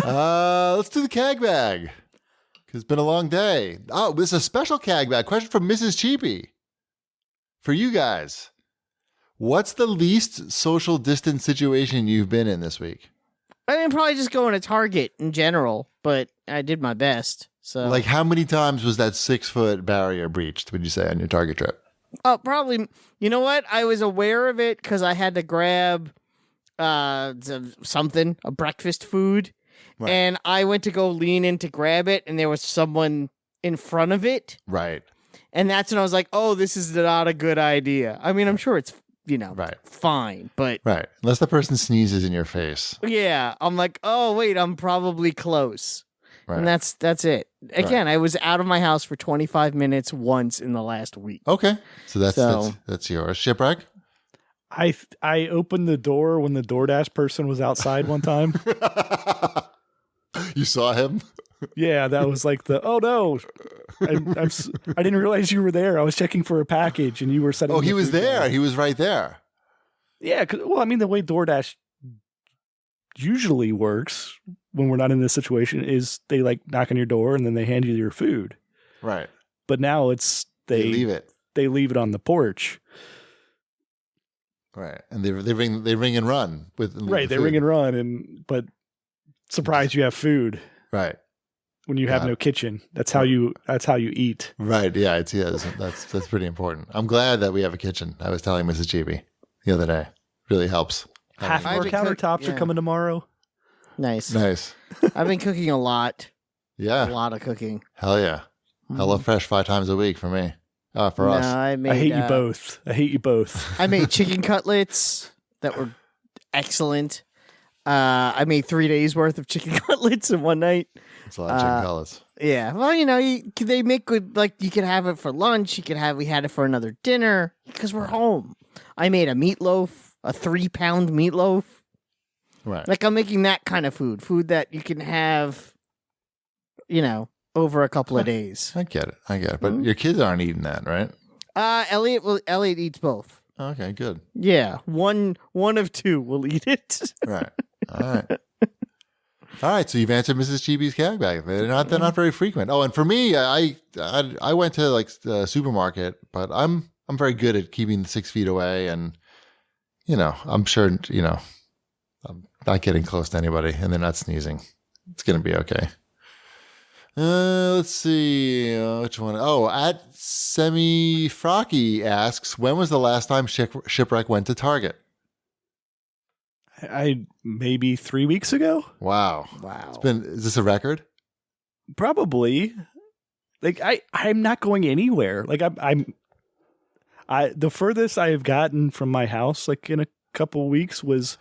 Let's do the CAG bag. It's been a long day. Oh, this is a special CAG bag. Question from Mrs. Cheapy. For you guys. What's the least social distance situation you've been in this week? I mean, probably just going to Target in general, but I did my best. So, like, how many times was that 6-foot barrier breached, would you say, on your Target trip? Oh, probably. You know what? I was aware of it because I had to grab something, a breakfast food. Right. And I went to go lean in to grab it, and there was someone in front of it. Right. And that's when I was like, oh, this is not a good idea. I mean, I'm sure it's Right. fine. But Right. Unless the person sneezes in your face. yeah, I'm like, oh wait, I'm probably close. Right. And that's it. Again, I was out of my house for 25 minutes once in the last week. Okay. So that's yours. Shipwreck? I opened the door when the DoorDash person was outside one time. You saw him? Yeah, that was like oh no, I didn't realize you were there. I was checking for a package and you were setting. Oh, he the was food there. down. He was right there. Yeah, the way DoorDash usually works when we're not in this situation is they like knock on your door and then they hand you your food. Right. But now it's They leave it. They leave it on the porch. Right. And they ring and run with Right, they food. ring and run but surprised you have food Right. when you have Yeah. no kitchen. That's how you eat. Right. Yeah. That's pretty important. I'm glad that we have a kitchen. I was telling Mrs. GB the other day. Really helps. Half of I've our been countertops are yeah. coming tomorrow. Nice. Nice. I've been cooking a lot. A Yeah. lot of cooking. Hell yeah. HelloFresh 5 times a week for me. For us. I made, I hate you both. I made chicken cutlets that were excellent. I made 3 days worth of chicken cutlets in one night. It's a lot of chicken cutlets. Yeah, well, they make good. Like you could have it for lunch. We had it for another dinner because we're home. I made a meatloaf, a 3-pound meatloaf. Right. Like I'm making that kind of food that you can have, over a couple of days. I get it. But your kids aren't eating that, right? Elliot eats both. Okay, good. Yeah, one of two will eat it. Right. All right. All right. So you've answered Mrs. GB's CAG bag. They're not very frequent. Oh, and for me, I went to like the supermarket, but I'm very good at keeping 6 feet away, and I'm sure I'm not getting close to anybody, and they're not sneezing. It's gonna be okay. Let's see which one. Oh, at Semi Frocky asks, when was the last time Shipwreck went to Target? I maybe 3 weeks ago. Wow. Is this a record? Probably. Like I'm not going anywhere. Like the furthest I have gotten from my house, like in a couple weeks, was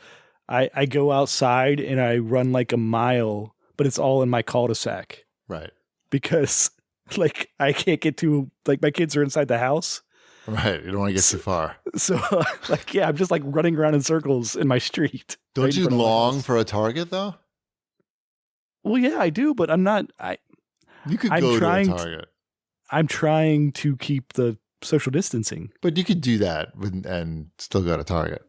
I go outside and I run like a mile, but it's all in my cul-de-sac. Right. Because like I can't get to, like, my kids are inside the house. Right. You don't want to get too far. So like, yeah, I'm just like running around in circles in my street. Don't right in you front of my long house. for a Target though? Well, yeah, I do, but I'm not. You could I'm go to a trying Target. I'm trying to keep the social distancing. But you could do that and still go to Target.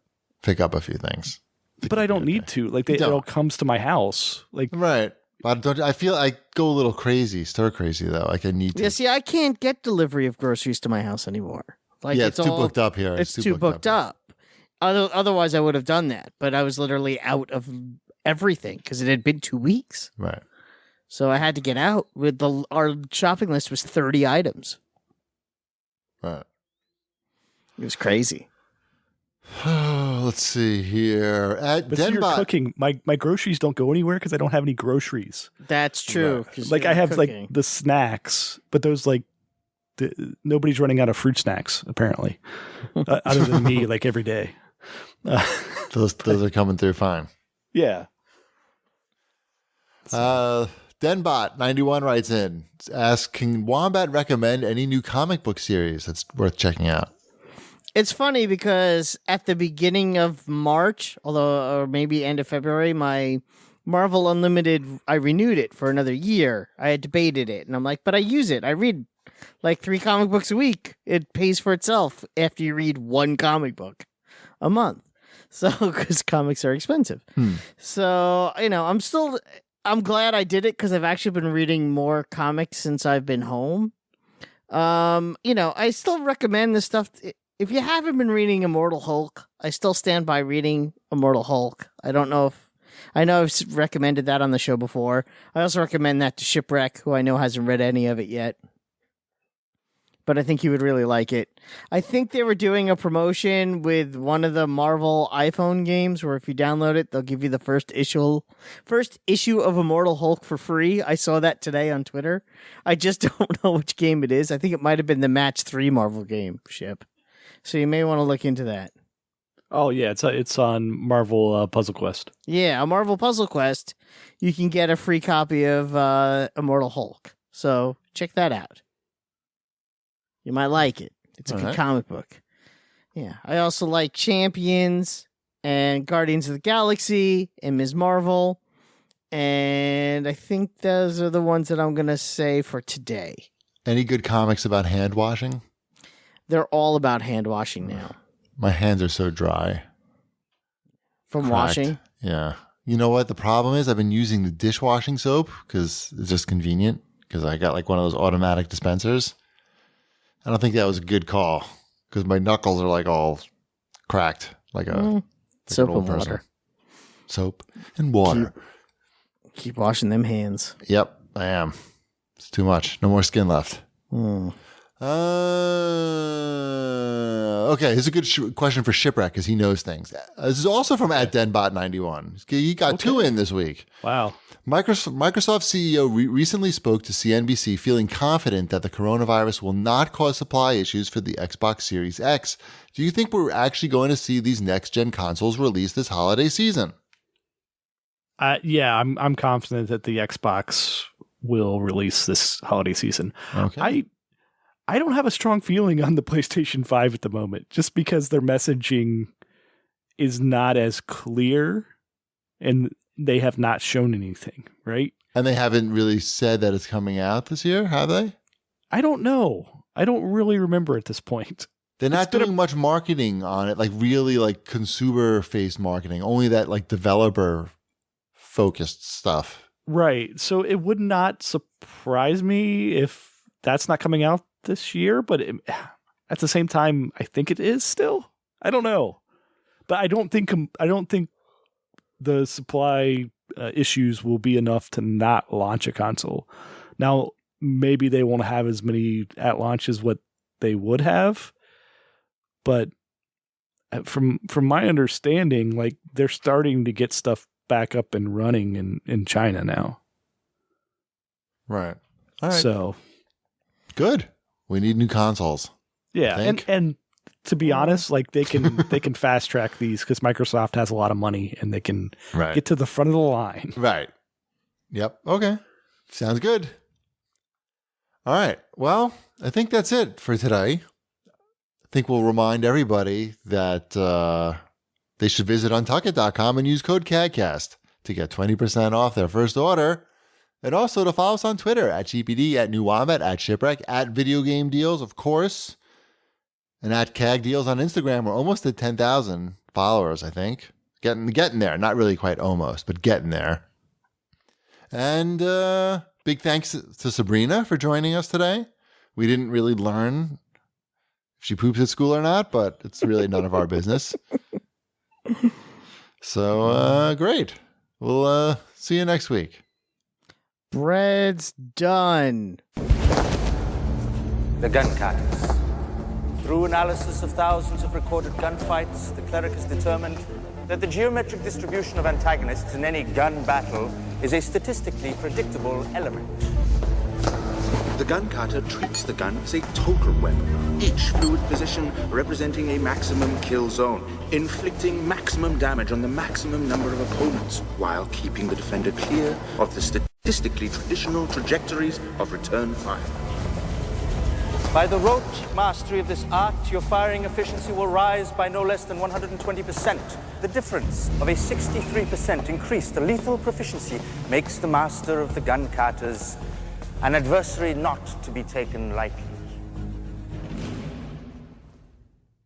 Pick up a few things. But I don't need to. Like, it all comes to my house. Like, Right. But I feel I go a little crazy, stir crazy though. Like I need to. Yeah, see, I can't get delivery of groceries to my house anymore. Like, yeah, it's too booked up here. It's too booked up. Otherwise, I would have done that. But I was literally out of everything because it had been 2 weeks. Right. So I had to get out. Our shopping list was 30 items. Right. It was crazy. Let's see here. At but so you're Denbot. cooking. My groceries don't go anywhere because I don't have any groceries. That's true. 'cause Like, you're I have cooking. like the snacks, but those like nobody's running out of fruit snacks apparently, other than me. Like every day. Those are coming through fine. Yeah. Denbot 91 writes in, asks, can Wombat recommend any new comic book series that's worth checking out? It's funny because at the beginning of March, or maybe end of February, my Marvel Unlimited, I renewed it for another year. I had debated it, and I'm like, but I use it. I read like 3 comic books a week. It pays for itself after you read 1 comic book a month. So, because comics are expensive. So, I'm glad I did it because I've actually been reading more comics since I've been home. I still recommend this stuff. If you haven't been reading Immortal Hulk, I still stand by reading Immortal Hulk. I know I've recommended that on the show before. I also recommend that to Shipwreck, who I know hasn't read any of it yet. But I think he would really like it. I think they were doing a promotion with one of the Marvel iPhone games where if you download it, they'll give you the first issue of Immortal Hulk for free. I saw that today on Twitter. I just don't know which game it is. I think it might have been the Match 3 Marvel game, Ship. So you may want to look into that. Oh yeah, it's on Marvel Puzzle Quest. Yeah, on Marvel Puzzle Quest, you can get a free copy of Immortal Hulk. So check that out. You might like it. It's a All good right. comic book. Yeah, I also like Champions and Guardians of the Galaxy and Ms. Marvel. And I think those are the ones that I'm going to say for today. Any good comics about hand washing? They're all about hand washing now. My hands are so dry. From Cracked. washing. Yeah. You know what the problem is? I've been using the dishwashing soap because it's just convenient because I got like one of those automatic dispensers. I don't think that was a good call because my knuckles are like all cracked like a Soap an old and person. water. Soap and water. Keep washing them hands. Yep, I am. It's too much. No more skin left. Okay, here's a good question for Shipwreck because he knows things. This is also from @denbot91. He got two in this week. Wow. Microsoft CEO recently spoke to CNBC feeling confident that the coronavirus will not cause supply issues for the Xbox Series X. Do you think we're actually going to see these next-gen consoles released this holiday season? Yeah, I'm confident that the Xbox will release this holiday season. Okay. I don't have a strong feeling on the PlayStation 5 at the moment, just because their messaging is not as clear and they have not shown anything, right? And they haven't really said that it's coming out this year, have they? I don't know. I don't really remember at this point. They're not doing much marketing on it, like really like consumer-faced marketing, only that like developer-focused stuff. Right. So it would not surprise me if that's not coming out this year, but at the same time, I think it is still. I don't know. But I don't think the supply issues will be enough to not launch a console. Now, maybe they won't have as many at launch as what they would have, but from my understanding, like they're starting to get stuff back up and running in China now. Right. All right. So good. We need new consoles. yeah, and to be honest, like they can fast track these because Microsoft has a lot of money and they can get to the front of the line. Right. Yep. Okay. Sounds good. All right. Well, I think that's it for today. I think we'll remind everybody that they should visit untuckit.com and use code CAGcast to get 20% off their first order. And also to follow us on Twitter @GPD, @NewWombat, @Shipwreck, @VideoGameDeals, of course. And @CAGDeals on Instagram. We're almost at 10,000 followers, I think. Getting there. Not really quite almost, but getting there. And big thanks to Sabrina for joining us today. We didn't really learn if she poops at school or not, but it's really none of our business. So, great. We'll see you next week. Bread's done. The gun carters. Through analysis of thousands of recorded gunfights, the cleric has determined that the geometric distribution of antagonists in any gun battle is a statistically predictable element. The gun carter treats the gun as a total weapon, each fluid position representing a maximum kill zone, inflicting maximum damage on the maximum number of opponents, while keeping the defender clear of the statistically traditional trajectories of return fire. By the rote mastery of this art, your firing efficiency will rise by no less than 120%. The difference of a 63% increase to lethal proficiency makes the master of the gun carters an adversary not to be taken lightly.